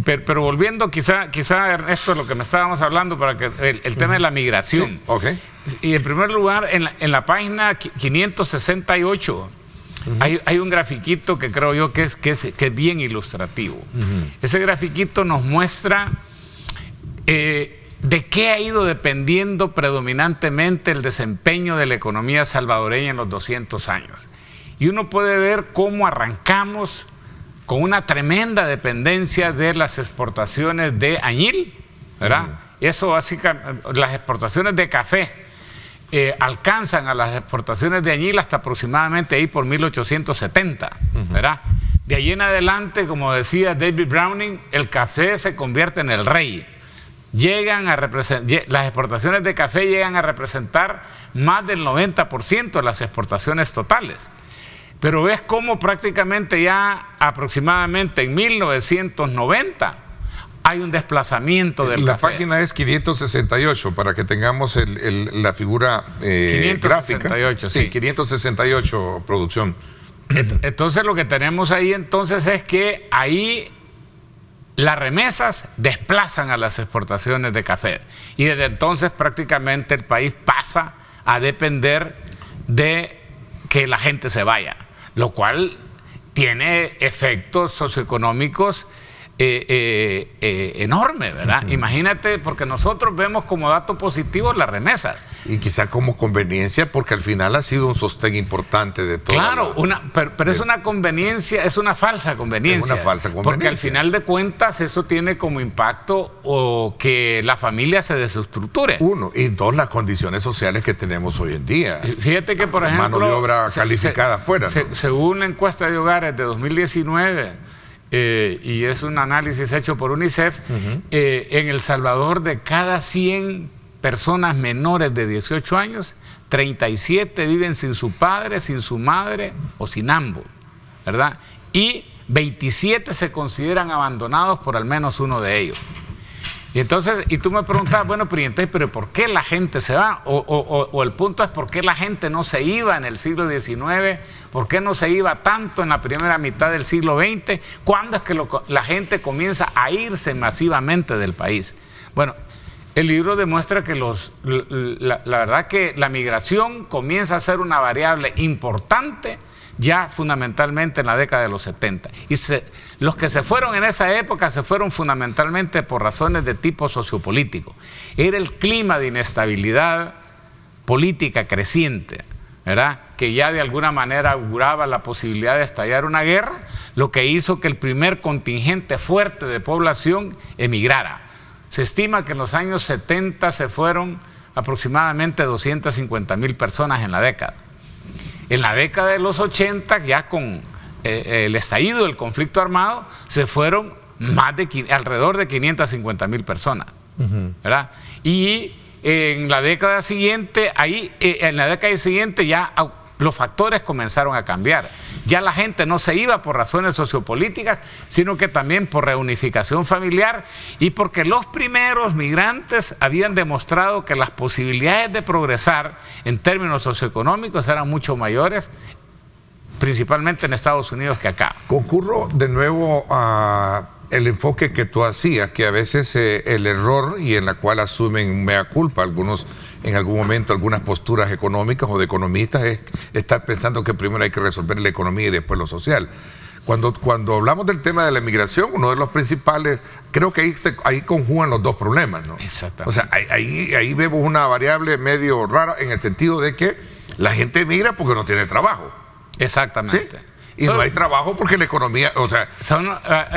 [SPEAKER 3] Pero volviendo quizá Ernesto, lo que me estábamos hablando, para que el tema de la migración.
[SPEAKER 2] Sí,
[SPEAKER 3] y en primer lugar, en la página 568, hay un grafiquito que creo yo que es bien ilustrativo. Ese grafiquito nos muestra de qué ha ido dependiendo predominantemente el desempeño de la economía salvadoreña en los 200 años. Y uno puede ver cómo arrancamos con una tremenda dependencia de las exportaciones de añil, ¿verdad? Eso básicamente, las exportaciones de café alcanzan a las exportaciones de añil hasta aproximadamente ahí por 1870, ¿verdad? De allí en adelante, como decía David Browning, el café se convierte en el rey. Las exportaciones de café llegan a representar más del 90% de las exportaciones totales. Pero ves cómo prácticamente ya aproximadamente en 1990 hay un desplazamiento del
[SPEAKER 2] café. La página es 568, para que tengamos la figura
[SPEAKER 3] 568,
[SPEAKER 2] gráfica. Sí, 568, producción.
[SPEAKER 3] Entonces lo que tenemos ahí entonces es que ahí las remesas desplazan a las exportaciones de café. Y desde entonces prácticamente el país pasa a depender de que la gente se vaya, lo cual tiene efectos socioeconómicos enorme, ¿verdad? Imagínate, porque nosotros vemos como dato positivo las remesas.
[SPEAKER 2] Y quizá como conveniencia, porque al final ha sido un sostén importante de todo.
[SPEAKER 3] Claro, pero es una conveniencia, es una falsa conveniencia.
[SPEAKER 2] Es una falsa conveniencia.
[SPEAKER 3] Porque al final de cuentas eso tiene como impacto o que la familia se desestructure.
[SPEAKER 2] Uno, y dos, las condiciones sociales que tenemos hoy en día.
[SPEAKER 3] Fíjate que, por ejemplo,
[SPEAKER 2] mano de obra calificada afuera, ¿no?
[SPEAKER 3] Según la encuesta de hogares de 2019, y es un análisis hecho por UNICEF, en El Salvador, de cada 100 personas menores de 18 años, 37 viven sin su padre, sin su madre o sin ambos, ¿verdad? Y 27 se consideran abandonados por al menos uno de ellos. Y entonces, y tú me preguntas, bueno, pero ¿por qué la gente se va? O el punto es, ¿por qué la gente no se iba en el siglo XIX? ¿Por qué no se iba tanto en la primera mitad del siglo XX? ¿Cuándo es que la gente comienza a irse masivamente del país? Bueno, el libro demuestra que la verdad que la migración comienza a ser una variable importante ya fundamentalmente en la década de los 70. Y los que se fueron en esa época se fueron fundamentalmente por razones de tipo sociopolítico. Era el clima de inestabilidad política creciente, ¿verdad?, que ya de alguna manera auguraba la posibilidad de estallar una guerra, lo que hizo que el primer contingente fuerte de población emigrara. Se estima que en los años 70 se fueron aproximadamente 250,000 personas en la década. En la década de los 80, ya con el estallido del conflicto armado, se fueron alrededor de 550,000 personas, ¿verdad? Y en la década siguiente, ya los factores comenzaron a cambiar. Ya la gente no se iba por razones sociopolíticas, sino que también por reunificación familiar y porque los primeros migrantes habían demostrado que las posibilidades de progresar en términos socioeconómicos eran mucho mayores, principalmente en Estados Unidos, que acá.
[SPEAKER 2] Concurro de nuevo a el enfoque que tú hacías, que a veces el error y en la cual asumen mea culpa algunos en algún momento, algunas posturas económicas o de economistas, es estar pensando que primero hay que resolver la economía y después lo social. Cuando hablamos del tema de la inmigración, uno de los principales, creo que ahí conjugan los dos problemas, ¿no?
[SPEAKER 3] Exactamente.
[SPEAKER 2] O sea, ahí vemos una variable medio rara en el sentido de que la gente emigra porque no tiene trabajo.
[SPEAKER 3] Exactamente.
[SPEAKER 2] ¿Sí? Y no hay trabajo porque la economía, o sea...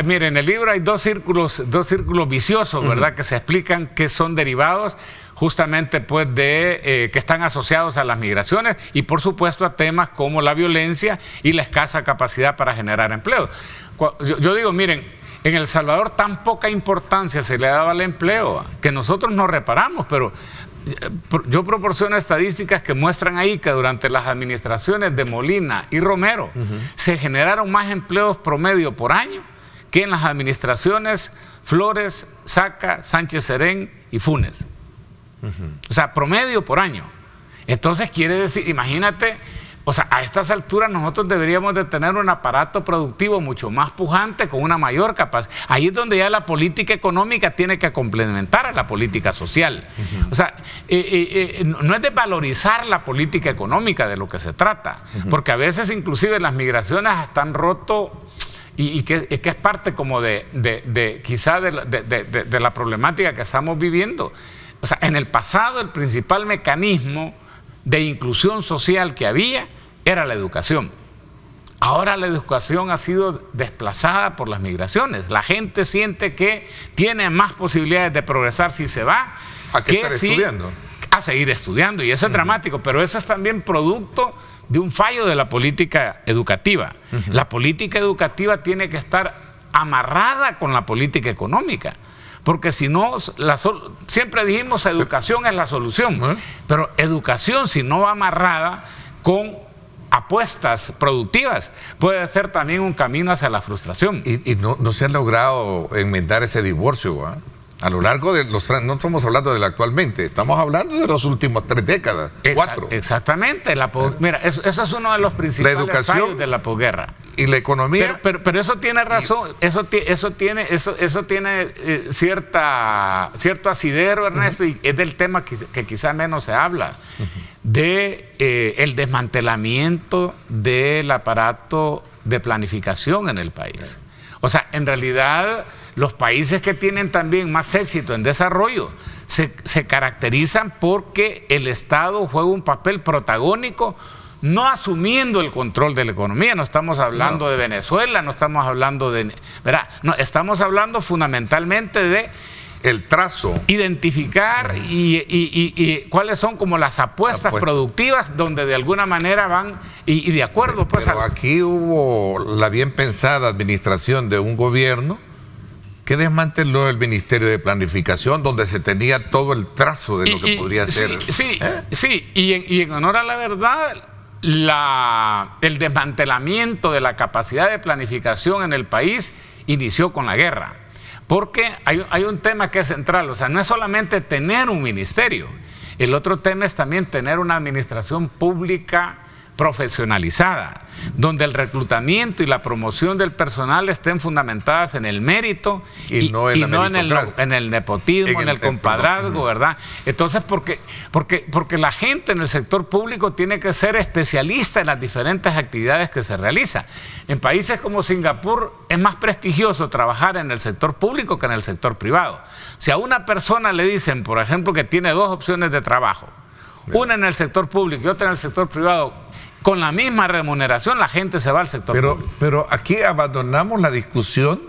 [SPEAKER 3] Miren, en el libro hay dos círculos viciosos, ¿verdad?, que se explican que son derivados justamente pues que están asociados a las migraciones y por supuesto a temas como la violencia y la escasa capacidad para generar empleo. Yo digo, miren, en El Salvador tan poca importancia se le daba al empleo que nosotros no reparamos, pero yo proporciono estadísticas que muestran ahí que durante las administraciones de Molina y Romero se generaron más empleos promedio por año que en las administraciones Flores, Saca, Sánchez Serén y Funes. O sea, promedio por año. Entonces quiere decir, imagínate, o sea, a estas alturas nosotros deberíamos de tener un aparato productivo mucho más pujante, con una mayor capacidad. Ahí es donde ya la política económica tiene que complementar a la política social. O sea, no es de valorizar la política económica de lo que se trata, porque a veces inclusive las migraciones están roto y que es parte como quizá de la problemática que estamos viviendo. O sea, en el pasado el principal mecanismo de inclusión social que había era la educación. Ahora la educación ha sido desplazada por las migraciones. La gente siente que tiene más posibilidades de progresar si se va
[SPEAKER 2] ¿A qué estar estudiando?
[SPEAKER 3] A seguir estudiando. Y eso es dramático, pero eso es también producto de un fallo de la política educativa. La política educativa tiene que estar amarrada con la política económica. Porque si no, siempre dijimos educación es la solución, pero educación si no va amarrada con apuestas productivas puede ser también un camino hacia la frustración.
[SPEAKER 2] Y no se ha logrado enmendar ese divorcio, ¿eh? A lo largo de no estamos hablando de la actualmente, estamos hablando de los últimos 3 décadas, 4.
[SPEAKER 3] Exactamente. Mira, eso es uno de los principales fallos de la posguerra.
[SPEAKER 2] Y la economía.
[SPEAKER 3] Pero eso tiene razón, eso tiene cierto asidero, Ernesto, y es del tema que quizá menos se habla, de el desmantelamiento del aparato de planificación en el país. O sea, en realidad, los países que tienen también más éxito en desarrollo se caracterizan porque el Estado juega un papel protagónico, no asumiendo el control de la economía. No estamos hablando de Venezuela, no estamos hablando de... ¿verdad? No, estamos hablando fundamentalmente de...
[SPEAKER 2] el trazo.
[SPEAKER 3] Identificar y cuáles son como las apuestas productivas donde de alguna manera van y de acuerdo.
[SPEAKER 2] Pero aquí hubo la bien pensada administración de un gobierno que desmanteló el Ministerio de Planificación, donde se tenía todo el trazo de lo que podría ser.
[SPEAKER 3] Sí, y en honor a la verdad, el desmantelamiento de la capacidad de planificación en el país inició con la guerra. Porque hay un tema que es central, o sea, no es solamente tener un ministerio, el otro tema es también tener una administración pública profesionalizada, donde el reclutamiento y la promoción del personal estén fundamentadas en el mérito y no en el nepotismo, en el compadrazgo, ¿verdad? Entonces, porque la gente en el sector público tiene que ser especialista en las diferentes actividades que se realizan. En países como Singapur es más prestigioso trabajar en el sector público que en el sector privado. Si a una persona le dicen, por ejemplo, que tiene 2 opciones de trabajo, una en el sector público y otra en el sector privado, con la misma remuneración, la gente se va al sector público.
[SPEAKER 2] Pero aquí abandonamos la discusión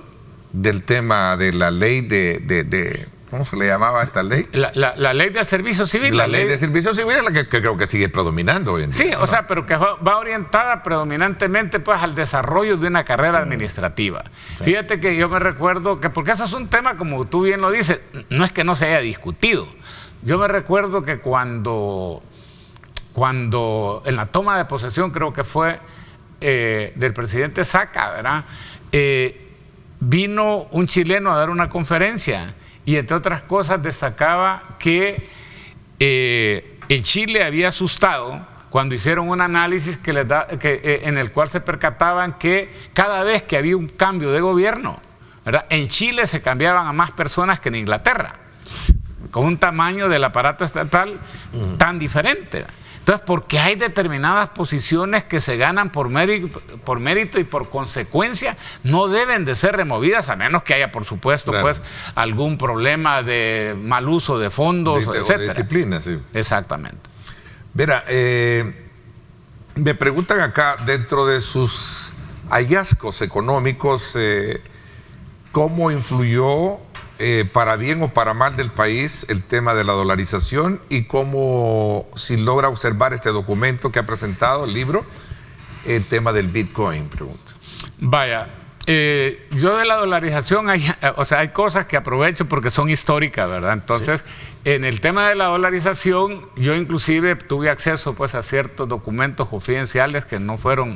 [SPEAKER 2] del tema de la ley de ¿cómo se le llamaba a esta ley?
[SPEAKER 3] La ley del servicio civil.
[SPEAKER 2] La ley del servicio civil es la que creo que sigue predominando hoy en día.
[SPEAKER 3] Sí, o sea, pero que va orientada predominantemente pues al desarrollo de una carrera administrativa. Sí. Fíjate que yo me recuerdo que, porque ese es un tema, como tú bien lo dices, no es que no se haya discutido. Yo me recuerdo que cuando en la toma de posesión, creo que fue del presidente Saca, ¿verdad? Vino un chileno a dar una conferencia y entre otras cosas destacaba que en Chile había asustado cuando hicieron un análisis en el cual se percataban que cada vez que había un cambio de gobierno, ¿verdad?, en Chile se cambiaban a más personas que en Inglaterra, con un tamaño del aparato estatal tan diferente. Entonces, porque hay determinadas posiciones que se ganan por mérito y por consecuencia no deben de ser removidas, a menos que haya, por supuesto, claro, pues algún problema de mal uso de fondos, etcétera.
[SPEAKER 2] O de disciplina, sí.
[SPEAKER 3] Exactamente.
[SPEAKER 2] Mira, me preguntan acá, dentro de sus hallazgos económicos, ¿cómo influyó para bien o para mal del país el tema de la dolarización y cómo, si logra observar este documento que ha presentado, el libro, el tema del Bitcoin? Pregunto.
[SPEAKER 3] Vaya, yo de la dolarización hay cosas que aprovecho porque son históricas, ¿verdad? Entonces, sí, en el tema de la dolarización, yo inclusive tuve acceso pues a ciertos documentos confidenciales que no fueron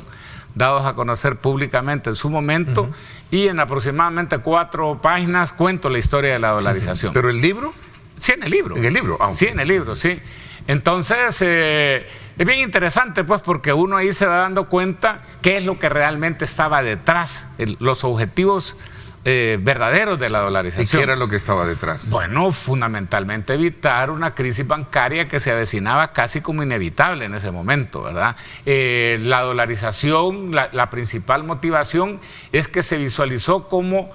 [SPEAKER 3] dados a conocer públicamente en su momento, y en aproximadamente 4 páginas cuento la historia de la dolarización.
[SPEAKER 2] ¿Pero el libro?
[SPEAKER 3] Sí, en el libro.
[SPEAKER 2] ¿En el libro? Ah, okay.
[SPEAKER 3] Sí, en el libro, sí. Entonces, es bien interesante, pues, porque uno ahí se va dando cuenta qué es lo que realmente estaba detrás, los objetivos verdaderos de la dolarización.
[SPEAKER 2] ¿Y qué era lo que estaba detrás?
[SPEAKER 3] Bueno, fundamentalmente evitar una crisis bancaria que se avecinaba casi como inevitable en ese momento, ¿verdad? La dolarización, la principal motivación es que se visualizó como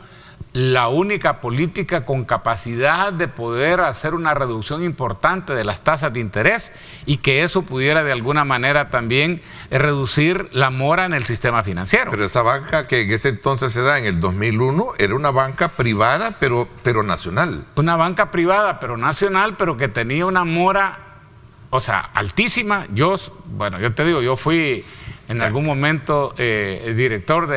[SPEAKER 3] la única política con capacidad de poder hacer una reducción importante de las tasas de interés y que eso pudiera de alguna manera también reducir la mora en el sistema financiero.
[SPEAKER 2] Pero esa banca que en ese entonces se da en el 2001 era una banca privada pero nacional.
[SPEAKER 3] Una banca privada pero nacional, pero que tenía una mora, o sea, altísima. Yo te digo, yo fui en algún momento director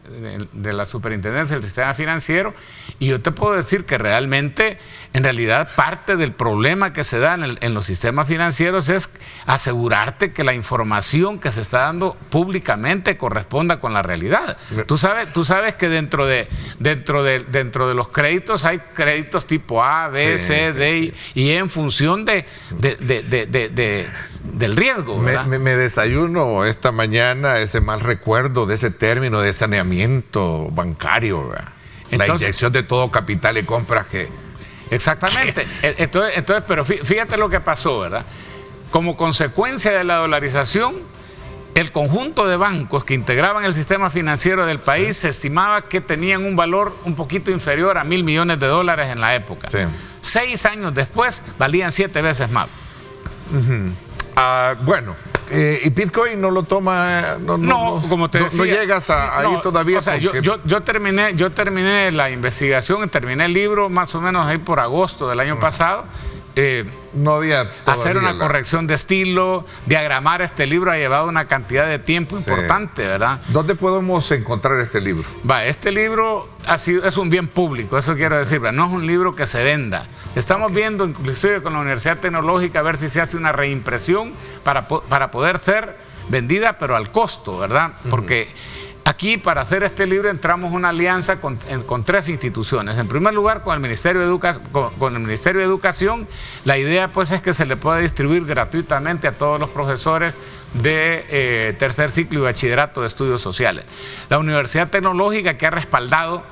[SPEAKER 3] de la Superintendencia del Sistema Financiero, y yo te puedo decir que realmente, en realidad, parte del problema que se da en los sistemas financieros es asegurarte que la información que se está dando públicamente corresponda con la realidad. Tú sabes que dentro de los créditos hay créditos tipo A, B, C, D y en función del riesgo, ¿verdad?
[SPEAKER 2] Me desayuno esta mañana ese mal recuerdo de ese término de saneamiento bancario, ¿verdad? La inyección de todo capital y compras que...
[SPEAKER 3] Exactamente. Entonces, pero fíjate lo que pasó, ¿verdad? Como consecuencia de la dolarización, el conjunto de bancos que integraban el sistema financiero del país se estimaba que tenían un valor un poquito inferior a $1.000 millones en la época. 6 años después valían 7 veces más.
[SPEAKER 2] Bueno, y Bitcoin no lo toma,
[SPEAKER 3] como te decía,
[SPEAKER 2] no llegas ahí todavía.
[SPEAKER 3] O sea, yo terminé la investigación, terminé el libro más o menos ahí por agosto del año pasado.
[SPEAKER 2] No había
[SPEAKER 3] hacer una corrección de estilo, diagramar este libro ha llevado una cantidad de tiempo importante, ¿verdad?
[SPEAKER 2] ¿Dónde podemos encontrar este libro?
[SPEAKER 3] Este libro es un bien público, eso quiero decir, no es un libro que se venda. Estamos viendo inclusive con la Universidad Tecnológica a ver si se hace una reimpresión para poder ser vendida, pero al costo, ¿verdad? Porque aquí, para hacer este libro, entramos una alianza con 3 instituciones. En primer lugar, con el Ministerio de Educación. La idea, pues, es que se le pueda distribuir gratuitamente a todos los profesores de tercer ciclo y bachillerato de estudios sociales. La Universidad Tecnológica, que ha respaldado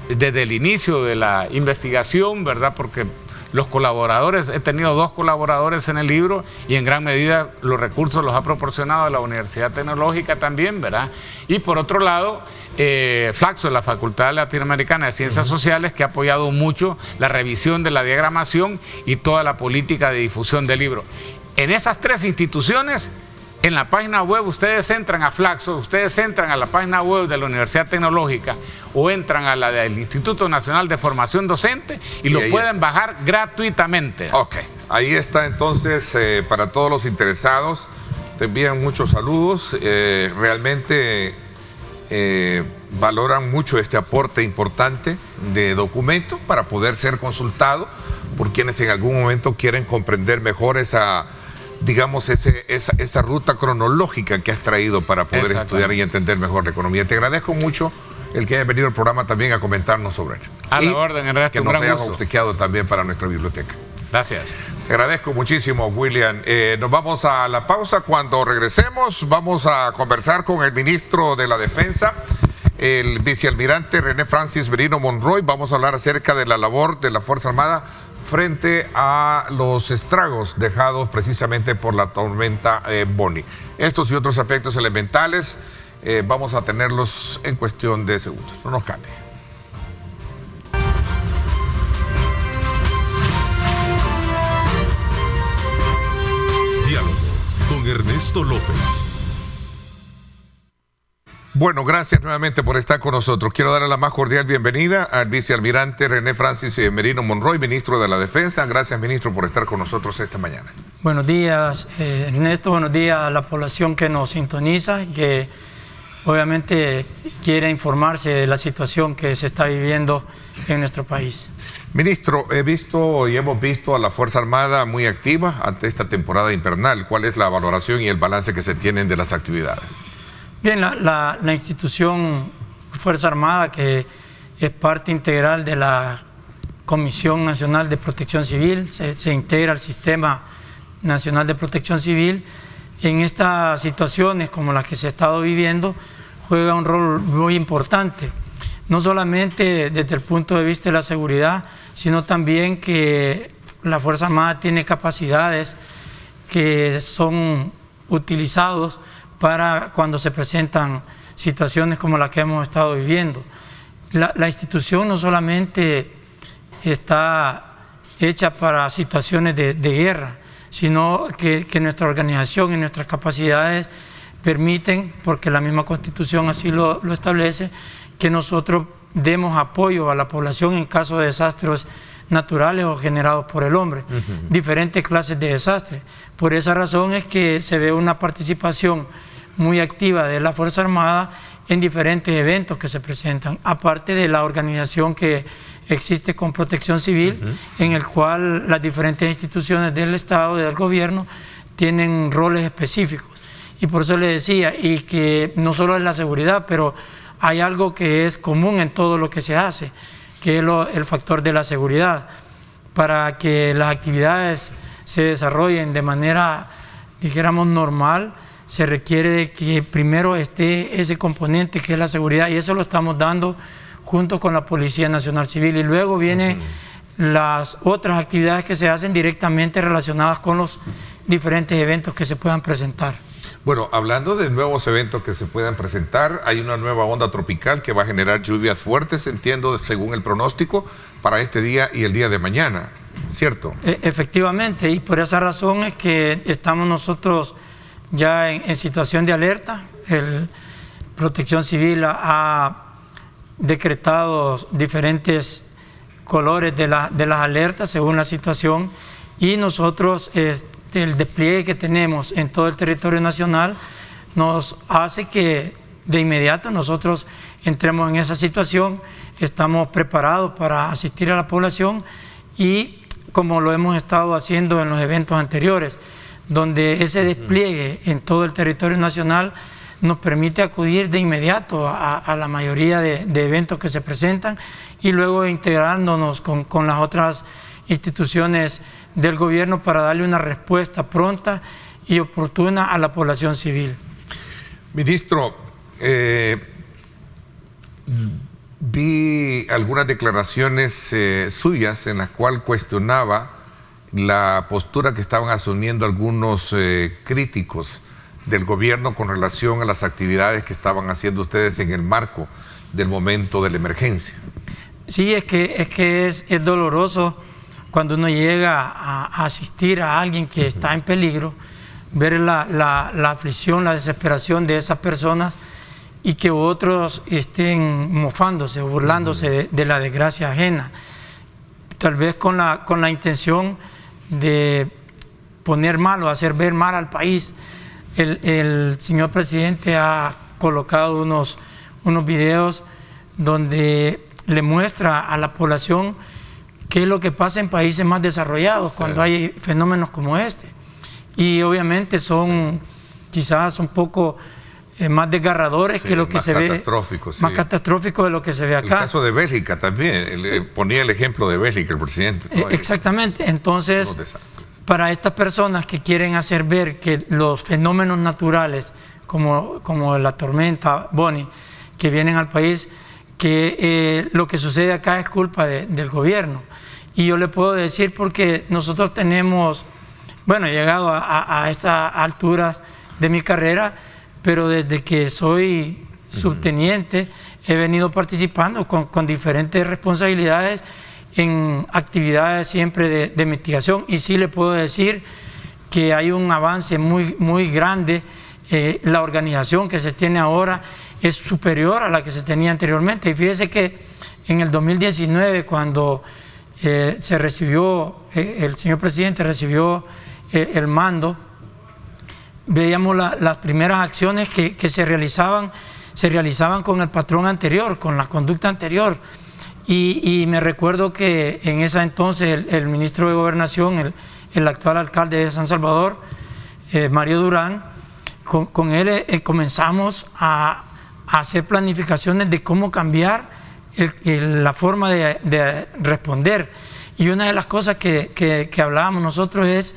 [SPEAKER 3] desde el inicio de la investigación, ¿verdad? Porque los colaboradores, he tenido 2 colaboradores en el libro y en gran medida los recursos los ha proporcionado la Universidad Tecnológica también, ¿verdad? Y por otro lado, Flaxo, la Facultad Latinoamericana de Ciencias Sociales, que ha apoyado mucho la revisión de la diagramación y toda la política de difusión del libro. En esas 3 instituciones, en la página web, ustedes entran a Flaxo, ustedes entran a la página web de la Universidad Tecnológica o entran a la del Instituto Nacional de Formación Docente y lo pueden bajar gratuitamente.
[SPEAKER 2] Ok, ahí está entonces para todos los interesados. Te envían muchos saludos. Realmente valoran mucho este aporte importante de documento para poder ser consultado por quienes en algún momento quieren comprender mejor esa ruta cronológica que has traído para poder estudiar y entender mejor la economía. Te agradezco mucho el que haya venido al programa también a comentarnos sobre ello.
[SPEAKER 3] A la orden, Ernesto,
[SPEAKER 2] que nos hayas obsequiado también para nuestra biblioteca.
[SPEAKER 3] Gracias.
[SPEAKER 2] Te agradezco muchísimo, William. Nos vamos a la pausa. Cuando regresemos, vamos a conversar con el ministro de la Defensa, el vicealmirante René Francis Merino Monroy. Vamos a hablar acerca de la labor de la Fuerza Armada frente a los estragos dejados precisamente por la tormenta Bonnie. Estos y otros aspectos elementales vamos a tenerlos en cuestión de segundos. No nos cambie.
[SPEAKER 1] Diálogo con Ernesto López.
[SPEAKER 2] Bueno, gracias nuevamente por estar con nosotros. Quiero darle la más cordial bienvenida al vicealmirante René Francis Merino Monroy, ministro de la Defensa. Gracias, ministro, por estar con nosotros esta mañana.
[SPEAKER 4] Buenos días, Ernesto. Buenos días a la población que nos sintoniza y que obviamente quiere informarse de la situación que se está viviendo en nuestro país.
[SPEAKER 2] Ministro, hemos visto a la Fuerza Armada muy activa ante esta temporada invernal. ¿Cuál es la valoración y el balance que se tienen de las actividades?
[SPEAKER 4] Bien, la institución Fuerza Armada, que es parte integral de la Comisión Nacional de Protección Civil, se integra al Sistema Nacional de Protección Civil. En estas situaciones como las que se ha estado viviendo, juega un rol muy importante, no solamente desde el punto de vista de la seguridad, sino también que la Fuerza Armada tiene capacidades que son utilizados para cuando se presentan situaciones como las que hemos estado viviendo. La institución no solamente está hecha para situaciones de guerra, sino que nuestra organización y nuestras capacidades permiten, porque la misma Constitución así lo establece, que nosotros demos apoyo a la población en caso de desastres naturales o generados por el hombre, diferentes clases de desastres. Por esa razón es que se ve una participación muy activa de la Fuerza Armada en diferentes eventos que se presentan, aparte de la organización que existe con Protección Civil, en el cual las diferentes instituciones del Estado y del gobierno tienen roles específicos. Y por eso le decía, y que no solo es la seguridad, pero hay algo que es común en todo lo que se hace, que es el factor de la seguridad. Para que las actividades se desarrollen de manera, dijéramos, normal, se requiere de que primero esté ese componente que es la seguridad, y eso lo estamos dando junto con la Policía Nacional Civil. Y luego vienen las otras actividades que se hacen directamente relacionadas con los diferentes eventos que se puedan presentar.
[SPEAKER 2] Bueno, hablando de nuevos eventos que se puedan presentar, hay una nueva onda tropical que va a generar lluvias fuertes, entiendo, según el pronóstico, para este día y el día de mañana, ¿cierto?
[SPEAKER 4] Efectivamente, y por esa razón es que estamos nosotros ya en situación de alerta. Protección Civil ha decretado diferentes colores de las alertas según la situación, y nosotros el despliegue que tenemos en todo el territorio nacional nos hace que de inmediato nosotros entremos en esa situación. Estamos preparados para asistir a la población, y como lo hemos estado haciendo en los eventos anteriores, donde ese despliegue en todo el territorio nacional nos permite acudir de inmediato a la mayoría de eventos que se presentan, y luego integrándonos con las otras instituciones del gobierno para darle una respuesta pronta y oportuna a la población civil.
[SPEAKER 2] Ministro, vi algunas declaraciones suyas en las cuales cuestionaba la postura que estaban asumiendo algunos críticos del gobierno con relación a las actividades que estaban haciendo ustedes en el marco del momento de la emergencia. Sí, es que es doloroso cuando uno llega a asistir a alguien que está en peligro, ver la aflicción, la desesperación de esas personas, y que otros estén mofándose, burlándose de la desgracia ajena, tal vez con la intención de poner mal o hacer ver mal al país. El señor presidente ha colocado unos videos donde le muestra a la población qué es lo que pasa en países más desarrollados cuando hay fenómenos como este. Y obviamente son quizás un poco más desgarradores que lo que se ve. Más catastróficos de lo que se ve acá. El caso de Bélgica también, ponía el ejemplo de Bélgica el presidente, ¿no? Exactamente. Entonces, para estas personas que quieren hacer ver que los fenómenos naturales, como la tormenta Bonnie, que vienen al país, que lo que sucede acá es culpa del gobierno. Y yo le puedo decir, porque nosotros tenemos, llegado a estas alturas de mi carrera, pero desde que soy subteniente he venido participando con diferentes responsabilidades en actividades siempre de mitigación, y sí le puedo decir que hay un avance muy, muy grande. La organización que se tiene ahora es superior a la que se tenía anteriormente. Y fíjese que en el 2019, cuando se recibió, el señor presidente recibió el mando, veíamos las primeras acciones que se realizaban con el patrón anterior, con la conducta anterior. Y me recuerdo que en esa entonces el ministro de Gobernación, el actual alcalde de San Salvador, Mario Durán, con él comenzamos a hacer planificaciones de cómo cambiar la forma de responder. Y una de las cosas que hablábamos nosotros es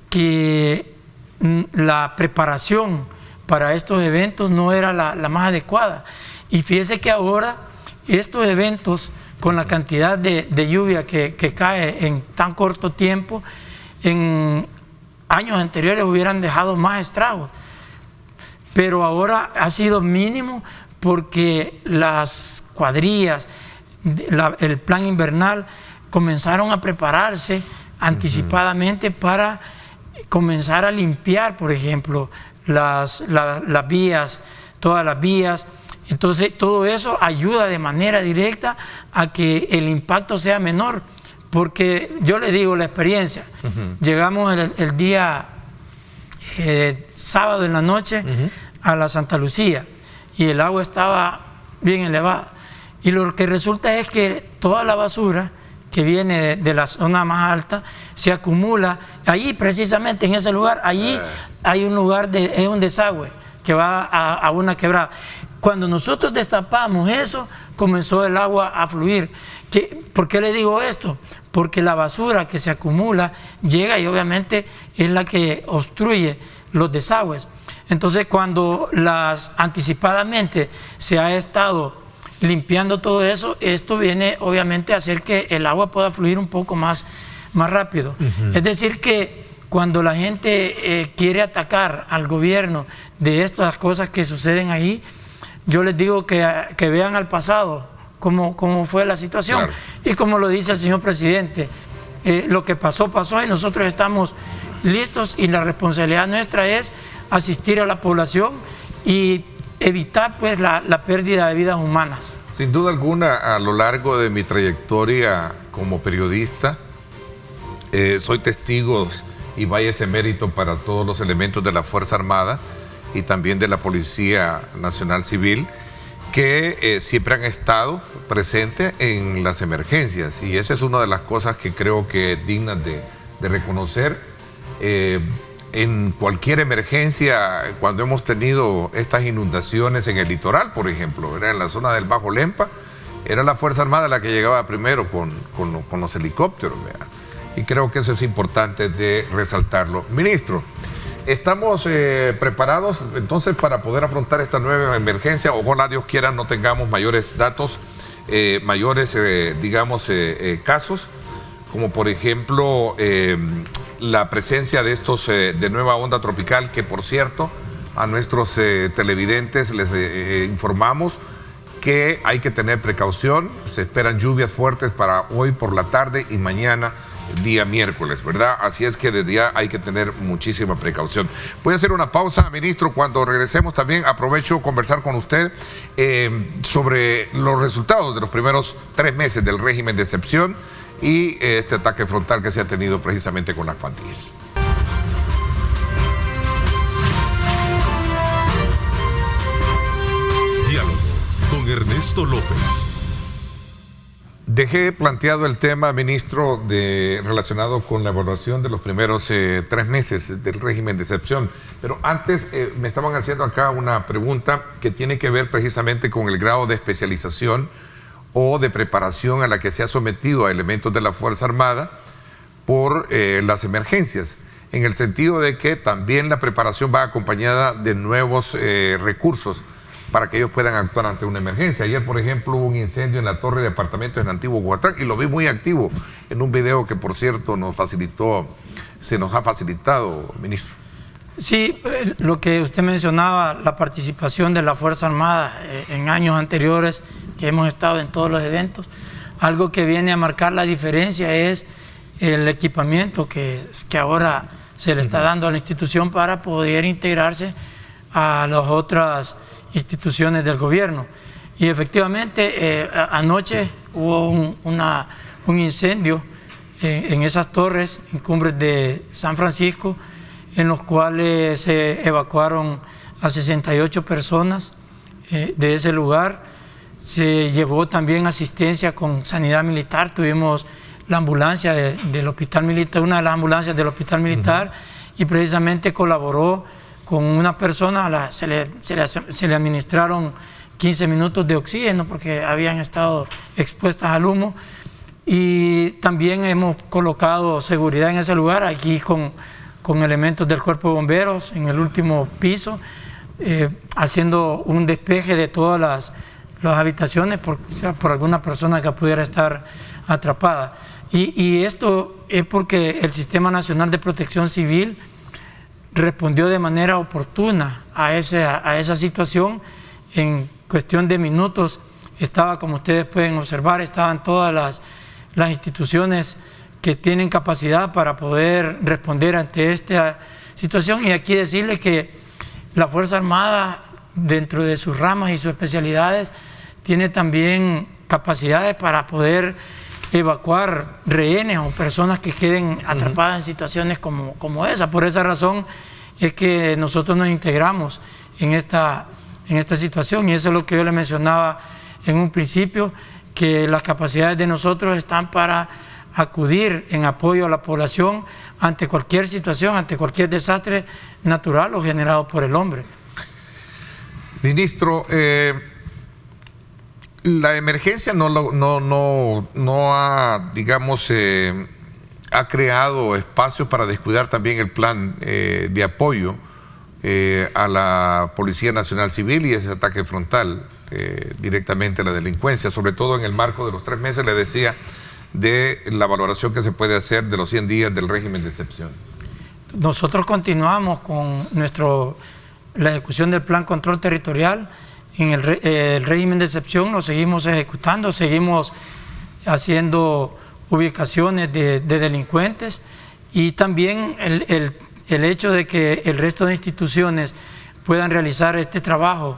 [SPEAKER 2] que la preparación para estos eventos no era la más adecuada. Y fíjese que ahora estos eventos, con la cantidad de lluvia que cae en tan corto tiempo, en años anteriores hubieran dejado más estragos, pero ahora ha sido mínimo, porque las cuadrillas, el plan invernal, comenzaron a prepararse anticipadamente para comenzar a limpiar, por ejemplo, las vías, todas las vías. Entonces todo eso ayuda de manera directa a que el impacto sea menor, porque yo le digo la experiencia. Llegamos el día sábado en la noche a la Santa Lucía,
[SPEAKER 4] y el agua estaba bien elevada. Y lo que resulta es que toda la basura que viene de la zona más alta se acumula allí, precisamente en ese lugar. Allí hay un lugar, es un desagüe que va a una quebrada. Cuando nosotros destapamos eso, comenzó el agua a fluir. ¿Por qué le digo esto? Porque la basura que se acumula llega y obviamente es la que obstruye los desagües. Entonces, cuando anticipadamente se ha estado limpiando todo eso, esto viene obviamente a hacer que el agua pueda fluir un poco más rápido. Es decir que cuando la gente quiere atacar al gobierno de estas cosas que suceden ahí, yo les digo que vean al pasado cómo fue la situación. Claro. Y como lo dice el señor presidente, lo que pasó y nosotros estamos listos, y la responsabilidad nuestra es asistir a la población y evitar pues la pérdida de vidas humanas.
[SPEAKER 2] Sin duda alguna, a lo largo de mi trayectoria como periodista, soy testigo, y vaya ese mérito para todos los elementos de la Fuerza Armada y también de la Policía Nacional Civil, que siempre han estado presentes en las emergencias, y esa es una de las cosas que creo que es digna de reconocer. En cualquier emergencia, cuando hemos tenido estas inundaciones en el litoral, por ejemplo, en la zona del Bajo Lempa, era la Fuerza Armada la que llegaba primero con los helicópteros, ¿verdad? Y creo que eso es importante de resaltarlo. Ministro, ¿estamos preparados entonces para poder afrontar esta nueva emergencia? Ojalá Dios quiera no tengamos mayores datos, casos, como por ejemplo la presencia de estos de nueva onda tropical, que por cierto a nuestros televidentes les informamos que hay que tener precaución. Se esperan lluvias fuertes para hoy por la tarde y mañana, día miércoles, ¿verdad? Así es que desde ya hay que tener muchísima precaución. Voy a hacer una pausa, ministro. Cuando regresemos también aprovecho conversar con usted sobre los resultados de los primeros 3 meses del régimen de excepción y este ataque frontal que se ha tenido precisamente con las pandillas.
[SPEAKER 1] Diálogo con Ernesto López.
[SPEAKER 2] Dejé planteado el tema, ministro, relacionado con la evaluación de los primeros 3 meses del régimen de excepción. Pero antes me estaban haciendo acá una pregunta que tiene que ver precisamente con el grado de especialización o de preparación a la que se ha sometido a elementos de la Fuerza Armada por las emergencias, en el sentido de que también la preparación va acompañada de nuevos recursos para que ellos puedan actuar ante una emergencia. Ayer, por ejemplo, hubo un incendio en la torre de apartamentos en Antiguo Guatrán y lo vi muy activo en un video que, por cierto, se nos ha facilitado, ministro.
[SPEAKER 4] Sí, lo que usted mencionaba, la participación de la Fuerza Armada en años anteriores, que hemos estado en todos los eventos, algo que viene a marcar la diferencia es el equipamiento que ahora se le está dando a la institución para poder integrarse a las otras instituciones del gobierno. Y efectivamente anoche hubo un incendio en esas torres, en Cumbres de San Francisco, en los cuales se evacuaron a 68 personas de ese lugar. Se llevó también asistencia con sanidad militar. Tuvimos la ambulancia del hospital militar, una de las ambulancias del hospital militar, y precisamente colaboró con una persona. Se le administraron 15 minutos de oxígeno porque habían estado expuestas al humo. Y también hemos colocado seguridad en ese lugar, aquí con elementos del Cuerpo de Bomberos en el último piso, haciendo un despeje de todas las habitaciones por alguna persona que pudiera estar atrapada. Y esto es porque el Sistema Nacional de Protección Civil respondió de manera oportuna a esa situación. En cuestión de minutos estaba, como ustedes pueden observar, estaban todas las instituciones que tienen capacidad para poder responder ante esta situación. Y aquí decirles que la Fuerza Armada, dentro de sus ramas y sus especialidades, tiene también capacidades para poder evacuar rehenes o personas que queden atrapadas en situaciones como esa. Por esa razón es que nosotros nos integramos en esta en esta situación, y eso es lo que yo le mencionaba en un principio, que las capacidades de nosotros están para acudir en apoyo a la población ante cualquier situación, ante cualquier desastre natural o generado por el hombre.
[SPEAKER 2] Ministro, la emergencia no ha, digamos, ha creado espacios para descuidar también el plan de apoyo a la Policía Nacional Civil y ese ataque frontal directamente a la delincuencia, sobre todo en el marco de los 3 meses, le decía, de la valoración que se puede hacer de los 100 días del régimen de excepción.
[SPEAKER 4] Nosotros continuamos con la ejecución del plan control territorial. En el régimen de excepción lo seguimos ejecutando, seguimos haciendo ubicaciones de delincuentes, y también el hecho de que el resto de instituciones puedan realizar este trabajo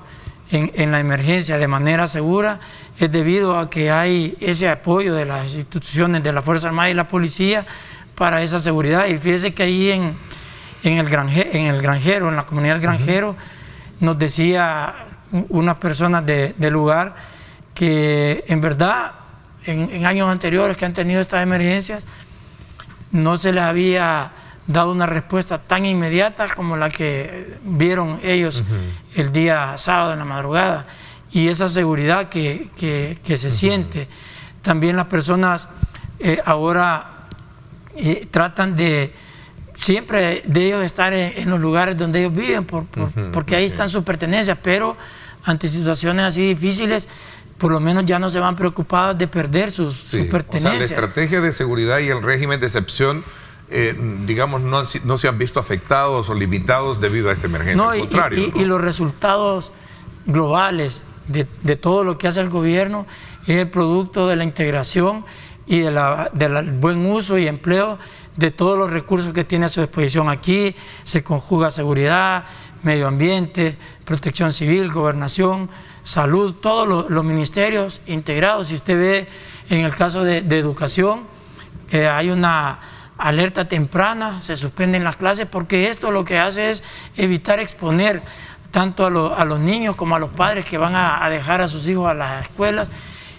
[SPEAKER 4] en la emergencia de manera segura es debido a que hay ese apoyo de las instituciones de la Fuerza Armada y la Policía para esa seguridad. Y fíjese que ahí en el Granjero, en la comunidad del Granjero, nos decía unas personas del lugar que en verdad en años anteriores que han tenido estas emergencias no se les había dado una respuesta tan inmediata como la que vieron ellos el día sábado en la madrugada, y esa seguridad que se siente. También las personas ahora tratan de siempre de ellos estar en los lugares donde ellos viven porque ahí están sus pertenencias, pero ante situaciones así difíciles por lo menos ya no se van preocupados de perder sus pertenencias.
[SPEAKER 2] O sea, la estrategia de seguridad y el régimen de excepción digamos, no se han visto afectados o limitados debido a esta emergencia.
[SPEAKER 4] No,
[SPEAKER 2] al contrario,
[SPEAKER 4] y los resultados globales de todo lo que hace el gobierno es el producto de la integración y del buen uso y empleo de todos los recursos que tiene a su disposición. Aquí se conjuga seguridad, medio ambiente, protección civil, gobernación, salud, todos los ministerios integrados. Si usted ve en el caso de educación, hay una alerta temprana, se suspenden las clases porque esto lo que hace es evitar exponer tanto a los niños como a los padres que van a dejar a sus hijos a las escuelas,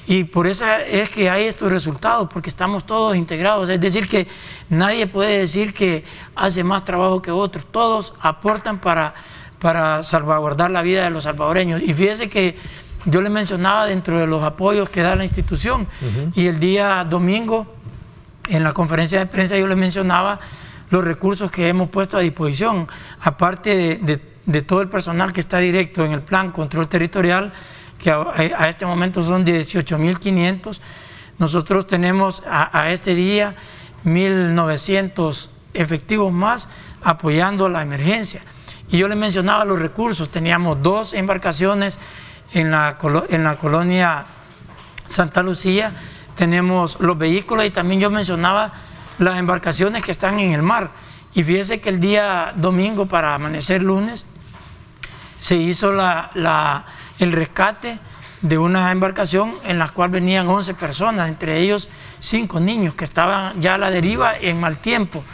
[SPEAKER 4] y por eso es que hay estos resultados, porque estamos todos integrados. Es decir, que nadie puede decir que hace más trabajo que otros, todos aportan para salvaguardar la vida de los salvadoreños. Y fíjese que yo le mencionaba dentro de los apoyos que da la institución, y el día domingo en la conferencia de prensa yo les mencionaba los recursos que hemos puesto a disposición, aparte de todo el personal que está directo en el plan control territorial, que a este momento son 18.500. Nosotros tenemos a este día 1.900 efectivos más apoyando la emergencia. Y yo les mencionaba los recursos, teníamos 2 embarcaciones en la colonia Santa Lucía, tenemos los vehículos, y también yo mencionaba las embarcaciones que están en el mar. Y fíjese que el día domingo, para amanecer lunes, se hizo el rescate de una embarcación en la cual venían 11 personas, entre ellos 5 niños que estaban ya a la deriva en mal tiempo.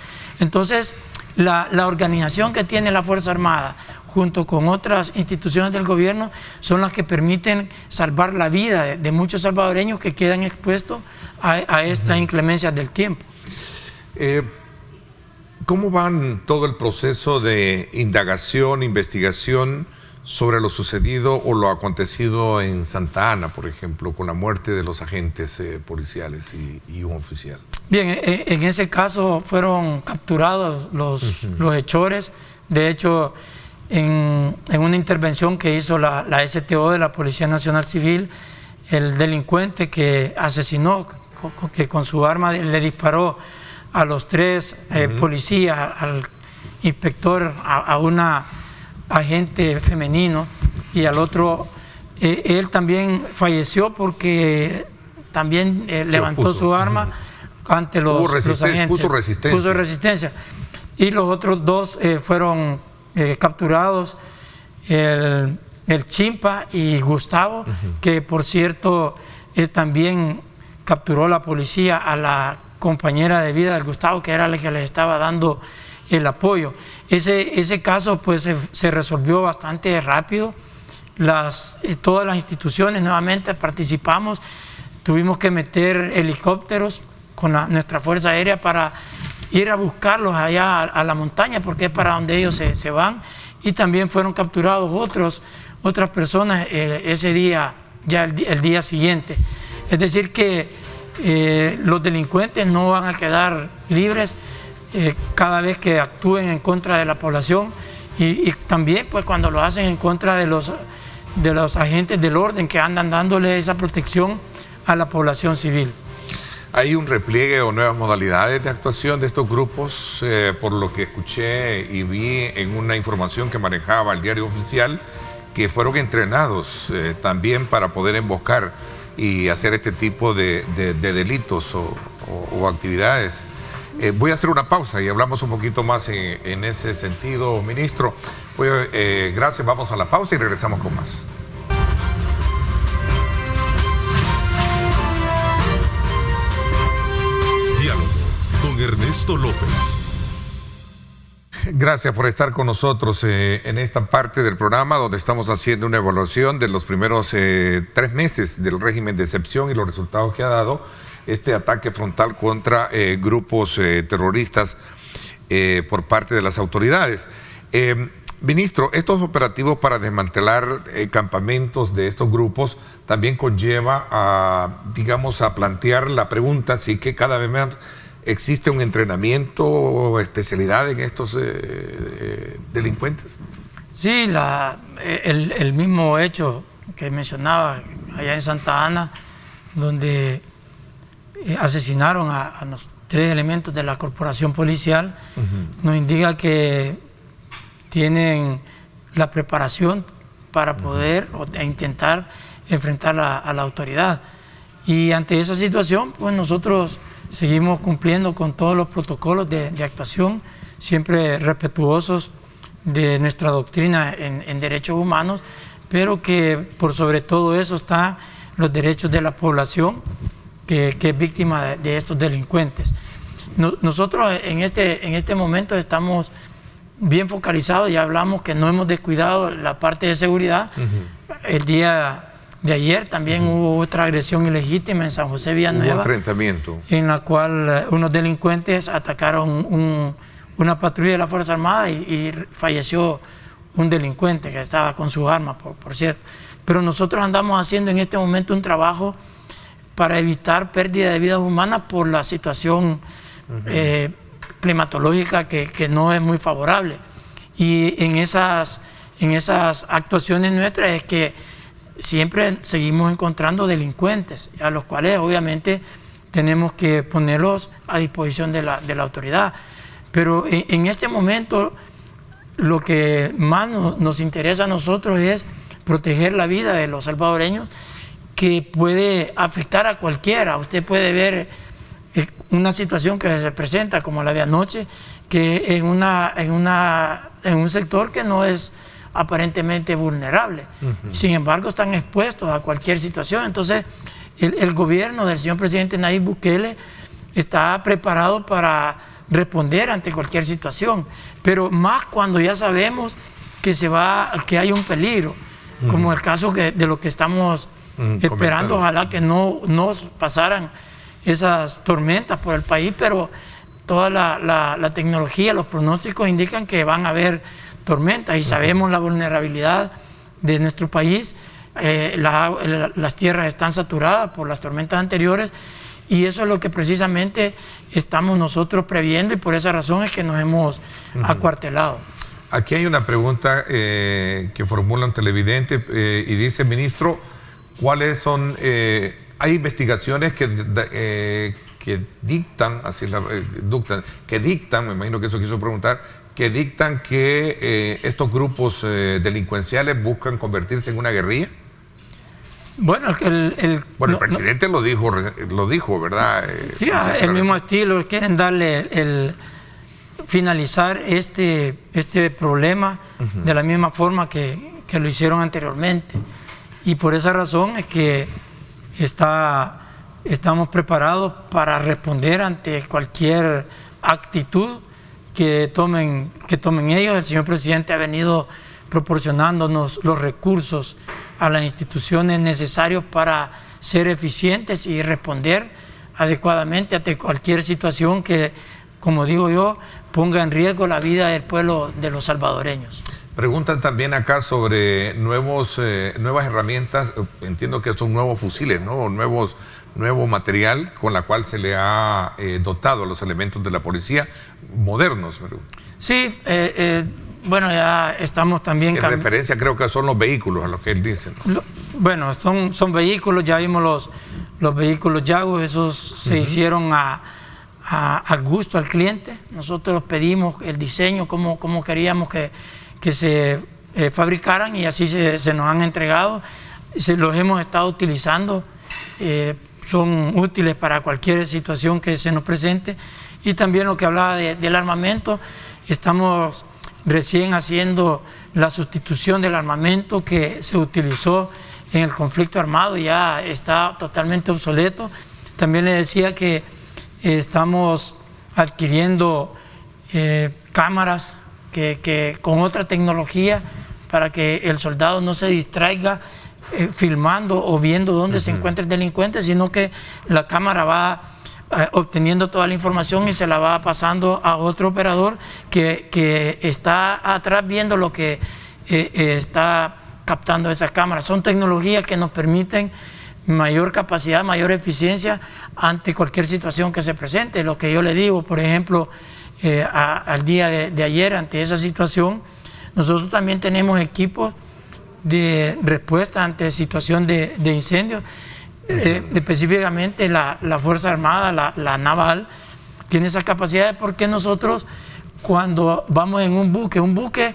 [SPEAKER 4] Entonces, la organización que tiene la Fuerza Armada junto con otras instituciones del gobierno son las que permiten salvar la vida de muchos salvadoreños que quedan expuestos a estas inclemencias del tiempo.
[SPEAKER 2] ¿Cómo van todo el proceso de indagación, investigación sobre lo sucedido o lo acontecido en Santa Ana, por ejemplo, con la muerte de los agentes policiales y un oficial?
[SPEAKER 4] Bien, en ese caso fueron capturados los hechores. De hecho, en una intervención que hizo la STO de la Policía Nacional Civil, el delincuente que asesinó, que con su arma le disparó a los 3 policías, al inspector, a una agente femenino y al otro, él también falleció porque también levantó su arma ante los agentes.
[SPEAKER 2] Puso resistencia.
[SPEAKER 4] Y los otros 2 fueron capturados, el Chimpa y Gustavo, que por cierto también capturó la policía a la compañera de vida del Gustavo, que era la que les estaba dando el apoyo. Ese caso pues se resolvió bastante rápido. todas las instituciones nuevamente participamos. Tuvimos que meter helicópteros con nuestra Fuerza Aérea para ir a buscarlos allá a la montaña, porque es para donde ellos se van. Y también fueron capturados otras personas ese día, ya el día siguiente. Es decir que los delincuentes no van a quedar libres cada vez que actúen en contra de la población y también pues cuando lo hacen en contra de los agentes del orden que andan dándole esa protección a la población civil.
[SPEAKER 2] ¿Hay un repliegue o nuevas modalidades de actuación de estos grupos? Por lo que escuché y vi en una información que manejaba el Diario Oficial, que fueron entrenados también para poder emboscar y hacer este tipo de delitos o actividades. Voy a hacer una pausa y hablamos un poquito más en ese sentido, ministro. Gracias, vamos a la pausa y regresamos con más.
[SPEAKER 1] Diálogo con Ernesto López.
[SPEAKER 2] Gracias por estar con nosotros en esta parte del programa donde estamos haciendo una evaluación de los primeros 3 meses del régimen de excepción y los resultados que ha dado este ataque frontal contra grupos terroristas por parte de las autoridades. Ministro, estos operativos para desmantelar campamentos de estos grupos también conlleva a plantear la pregunta si que cada vez más existe un entrenamiento o especialidad en estos delincuentes. Sí,
[SPEAKER 4] el mismo hecho que mencionaba allá en Santa Ana, donde asesinaron a los 3 elementos de la corporación policial, nos indica que tienen la preparación para poder e intentar enfrentar a la autoridad. Y ante esa situación, pues nosotros seguimos cumpliendo con todos los protocolos de actuación, siempre respetuosos de nuestra doctrina en derechos humanos, pero que por sobre todo eso están los derechos de la población que es víctima de estos delincuentes. Nosotros en este momento estamos bien focalizados, ya hablamos que no hemos descuidado la parte de seguridad. El día de ayer también hubo otra agresión ilegítima en San José Villanueva.
[SPEAKER 2] Hubo enfrentamiento.
[SPEAKER 4] En la cual unos delincuentes atacaron una patrulla de la Fuerza Armada y falleció un delincuente que estaba con su arma, por cierto. Pero nosotros andamos haciendo en este momento un trabajo para evitar pérdida de vidas humanas por la situación climatológica que no es muy favorable. Y en esas actuaciones nuestras es que siempre seguimos encontrando delincuentes, a los cuales obviamente tenemos que ponerlos a disposición de la autoridad. Pero en este momento lo que más nos interesa a nosotros es proteger la vida de los salvadoreños, que puede afectar a cualquiera. Usted puede ver una situación que se presenta como la de anoche, que en un sector que no es aparentemente vulnerable. Sin embargo, están expuestos a cualquier situación. Entonces, el gobierno del señor presidente Nayib Bukele está preparado para responder ante cualquier situación, pero más cuando ya sabemos que hay un peligro, como el caso de lo que estamos esperando. Ojalá que no pasaran esas tormentas por el país, pero toda la tecnología, los pronósticos indican que van a haber tormentas y sabemos la vulnerabilidad de nuestro país. Las tierras están saturadas por las tormentas anteriores y eso es lo que precisamente estamos nosotros previendo, y por esa razón es que nos hemos acuartelado.
[SPEAKER 2] Aquí hay una pregunta que formula un televidente y dice: ministro, ¿cuáles son? Hay investigaciones que dictan, me imagino que eso quiso preguntar, que dictan que estos grupos delincuenciales buscan convertirse en una guerrilla.
[SPEAKER 4] Bueno, el
[SPEAKER 2] presidente lo dijo, ¿verdad?
[SPEAKER 4] Sí, el mismo estilo, quieren darle finalizar este problema de la misma forma que lo hicieron anteriormente. Y por esa razón es que estamos preparados para responder ante cualquier actitud que tomen ellos. El señor presidente ha venido proporcionándonos los recursos a las instituciones necesarios para ser eficientes y responder adecuadamente ante cualquier situación que, como digo yo, ponga en riesgo la vida del pueblo de los salvadoreños.
[SPEAKER 2] Preguntan también acá sobre nuevas herramientas, entiendo que son nuevos fusiles, ¿no? Nuevo material con la cual se le ha dotado a los elementos de la policía, modernos.
[SPEAKER 4] Sí, bueno, ya estamos también...
[SPEAKER 2] En referencia creo que son los vehículos a lo que él dice, ¿no?
[SPEAKER 4] Bueno, son vehículos, ya vimos los vehículos Yago, esos se hicieron al gusto al cliente. Nosotros pedimos el diseño, cómo queríamos que se fabricaran, y así se nos han entregado. Los hemos estado utilizando, son útiles para cualquier situación que se nos presente. Y también lo que hablaba del armamento, estamos recién haciendo la sustitución del armamento que se utilizó en el conflicto armado, ya está totalmente obsoleto. También le decía que estamos adquiriendo cámaras que con otra tecnología, para que el soldado no se distraiga filmando o viendo dónde se encuentra el delincuente, sino que la cámara va obteniendo toda la información y se la va pasando a otro operador que está atrás viendo lo que está captando esa cámara. Son tecnologías que nos permiten mayor capacidad, mayor eficiencia ante cualquier situación que se presente. Lo que yo le digo, por ejemplo, al día de ayer, ante esa situación, nosotros también tenemos equipos de respuesta ante situación de incendios. Específicamente la Fuerza Armada, la naval, tiene esa capacidad, porque nosotros, cuando vamos en un buque,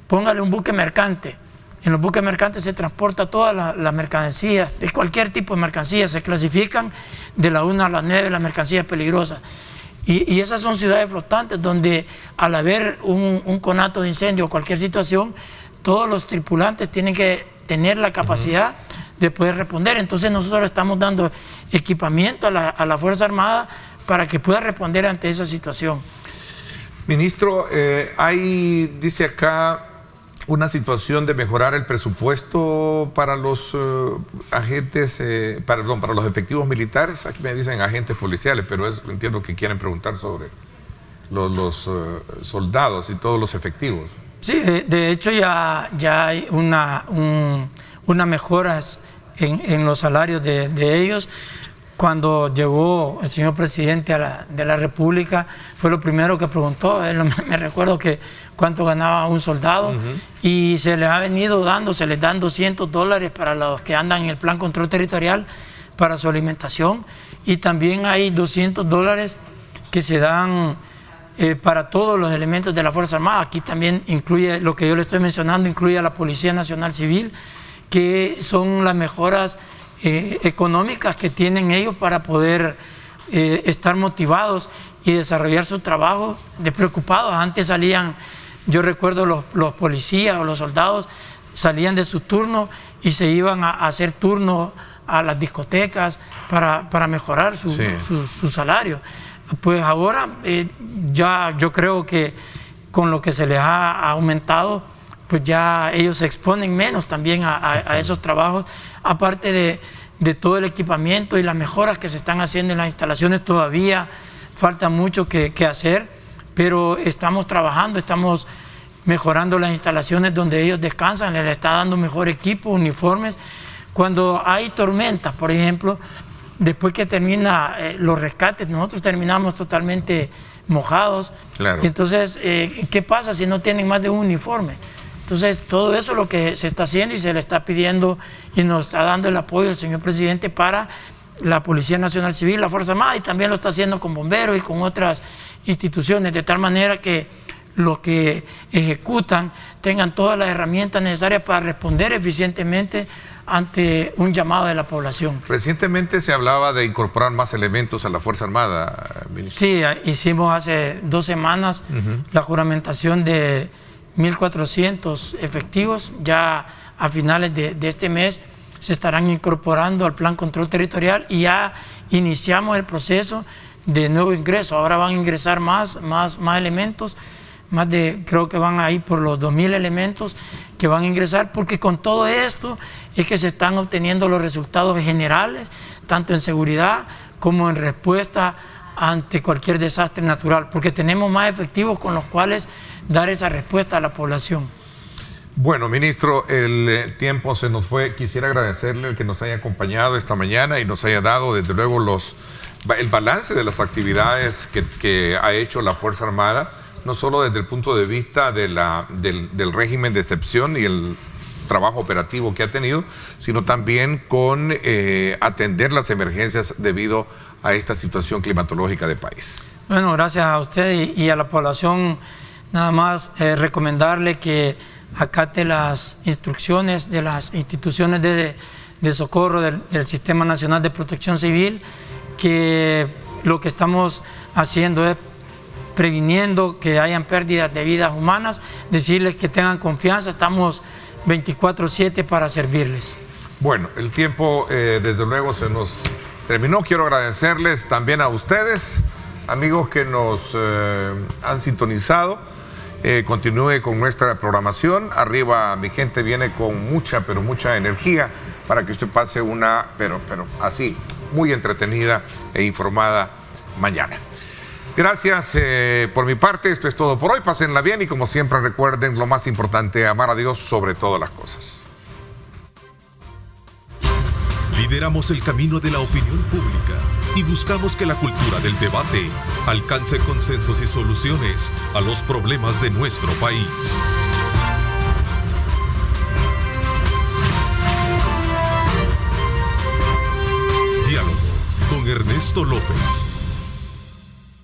[SPEAKER 4] póngale un buque mercante. En los buques mercantes se transporta todas las mercancías, de cualquier tipo de mercancías, se clasifican de la 1 a la 9 las mercancías peligrosas. Y esas son ciudades flotantes donde, al haber un conato de incendio o cualquier situación, todos los tripulantes tienen que tener la capacidad de poder responder. Entonces nosotros estamos dando equipamiento a la Fuerza Armada para que pueda responder ante esa situación.
[SPEAKER 2] Ministro, hay, dice acá, una situación de mejorar el presupuesto para los agentes, para los efectivos militares. Aquí me dicen agentes policiales, pero entiendo que quieren preguntar sobre los soldados y todos los efectivos.
[SPEAKER 4] Sí, de hecho ya hay una mejoras en los salarios de ellos. Cuando llegó el señor presidente de la República, fue lo primero que preguntó. Me recuerdo que cuánto ganaba un soldado, y se les ha venido dando, se les dan $200 para los que andan en el Plan Control Territorial para su alimentación, y también hay $200 que se dan para todos los elementos de la Fuerza Armada. Aquí también incluye lo que yo le estoy mencionando, incluye a la Policía Nacional Civil, que son las mejoras económicas que tienen ellos para poder estar motivados y desarrollar su trabajo despreocupados. Antes salían, yo recuerdo los policías o los soldados salían de su turno y se iban a hacer turno a las discotecas para mejorar su salario. Pues ahora ya yo creo que con lo que se les ha aumentado, pues ya ellos se exponen menos también a esos trabajos, aparte de todo el equipamiento y las mejoras que se están haciendo en las instalaciones. Todavía falta mucho que hacer, pero estamos trabajando, estamos mejorando las instalaciones donde ellos descansan, les está dando mejor equipo, uniformes. Cuando hay tormentas, por ejemplo, después que termina los rescates, nosotros terminamos totalmente mojados.
[SPEAKER 2] Claro.
[SPEAKER 4] Entonces, ¿qué pasa si no tienen más de un uniforme? Entonces, todo eso es lo que se está haciendo y se le está pidiendo y nos está dando el apoyo el señor presidente para la Policía Nacional Civil, la Fuerza Armada, y también lo está haciendo con bomberos y con otras instituciones, de tal manera que los que ejecutan tengan todas las herramientas necesarias para responder eficientemente ante un llamado de la población.
[SPEAKER 2] Recientemente se hablaba de incorporar más elementos a la Fuerza Armada, ministro.
[SPEAKER 4] Sí, hicimos hace 2 semanas la juramentación de 1.400 efectivos. Ya a finales de este mes se estarán incorporando al Plan Control Territorial y ya iniciamos el proceso de nuevo ingreso. Ahora van a ingresar más elementos creo que van a ir por los 2.000 elementos que van a ingresar, porque con todo esto es que se están obteniendo los resultados generales, tanto en seguridad como en respuesta ante cualquier desastre natural, porque tenemos más efectivos con los cuales dar esa respuesta a la población.
[SPEAKER 2] Bueno, ministro, el tiempo se nos fue. Quisiera agradecerle el que nos haya acompañado esta mañana y nos haya dado, desde luego, el balance de las actividades que ha hecho la Fuerza Armada, no solo desde el punto de vista del régimen de excepción y el trabajo operativo que ha tenido, sino también con atender las emergencias debido a esta situación climatológica del país.
[SPEAKER 4] Bueno, gracias a usted y a la población. Nada más recomendarle que acate las instrucciones de las instituciones de socorro del Sistema Nacional de Protección Civil, que lo que estamos haciendo es previniendo que hayan pérdidas de vidas humanas, decirles que tengan confianza, estamos 24/7 para servirles.
[SPEAKER 2] Bueno, el tiempo desde luego se nos terminó. Quiero agradecerles también a ustedes, amigos que nos han sintonizado. Continúe con nuestra programación. Arriba mi gente viene con mucha, pero mucha energía para que usted pase una, pero así, muy entretenida e informada mañana. Gracias por mi parte. Esto es todo por hoy. Pásenla bien y, como siempre, recuerden lo más importante: amar a Dios sobre todas las cosas.
[SPEAKER 1] Lideramos el camino de la opinión pública y buscamos que la cultura del debate alcance consensos y soluciones a los problemas de nuestro país. Diálogo con Ernesto López.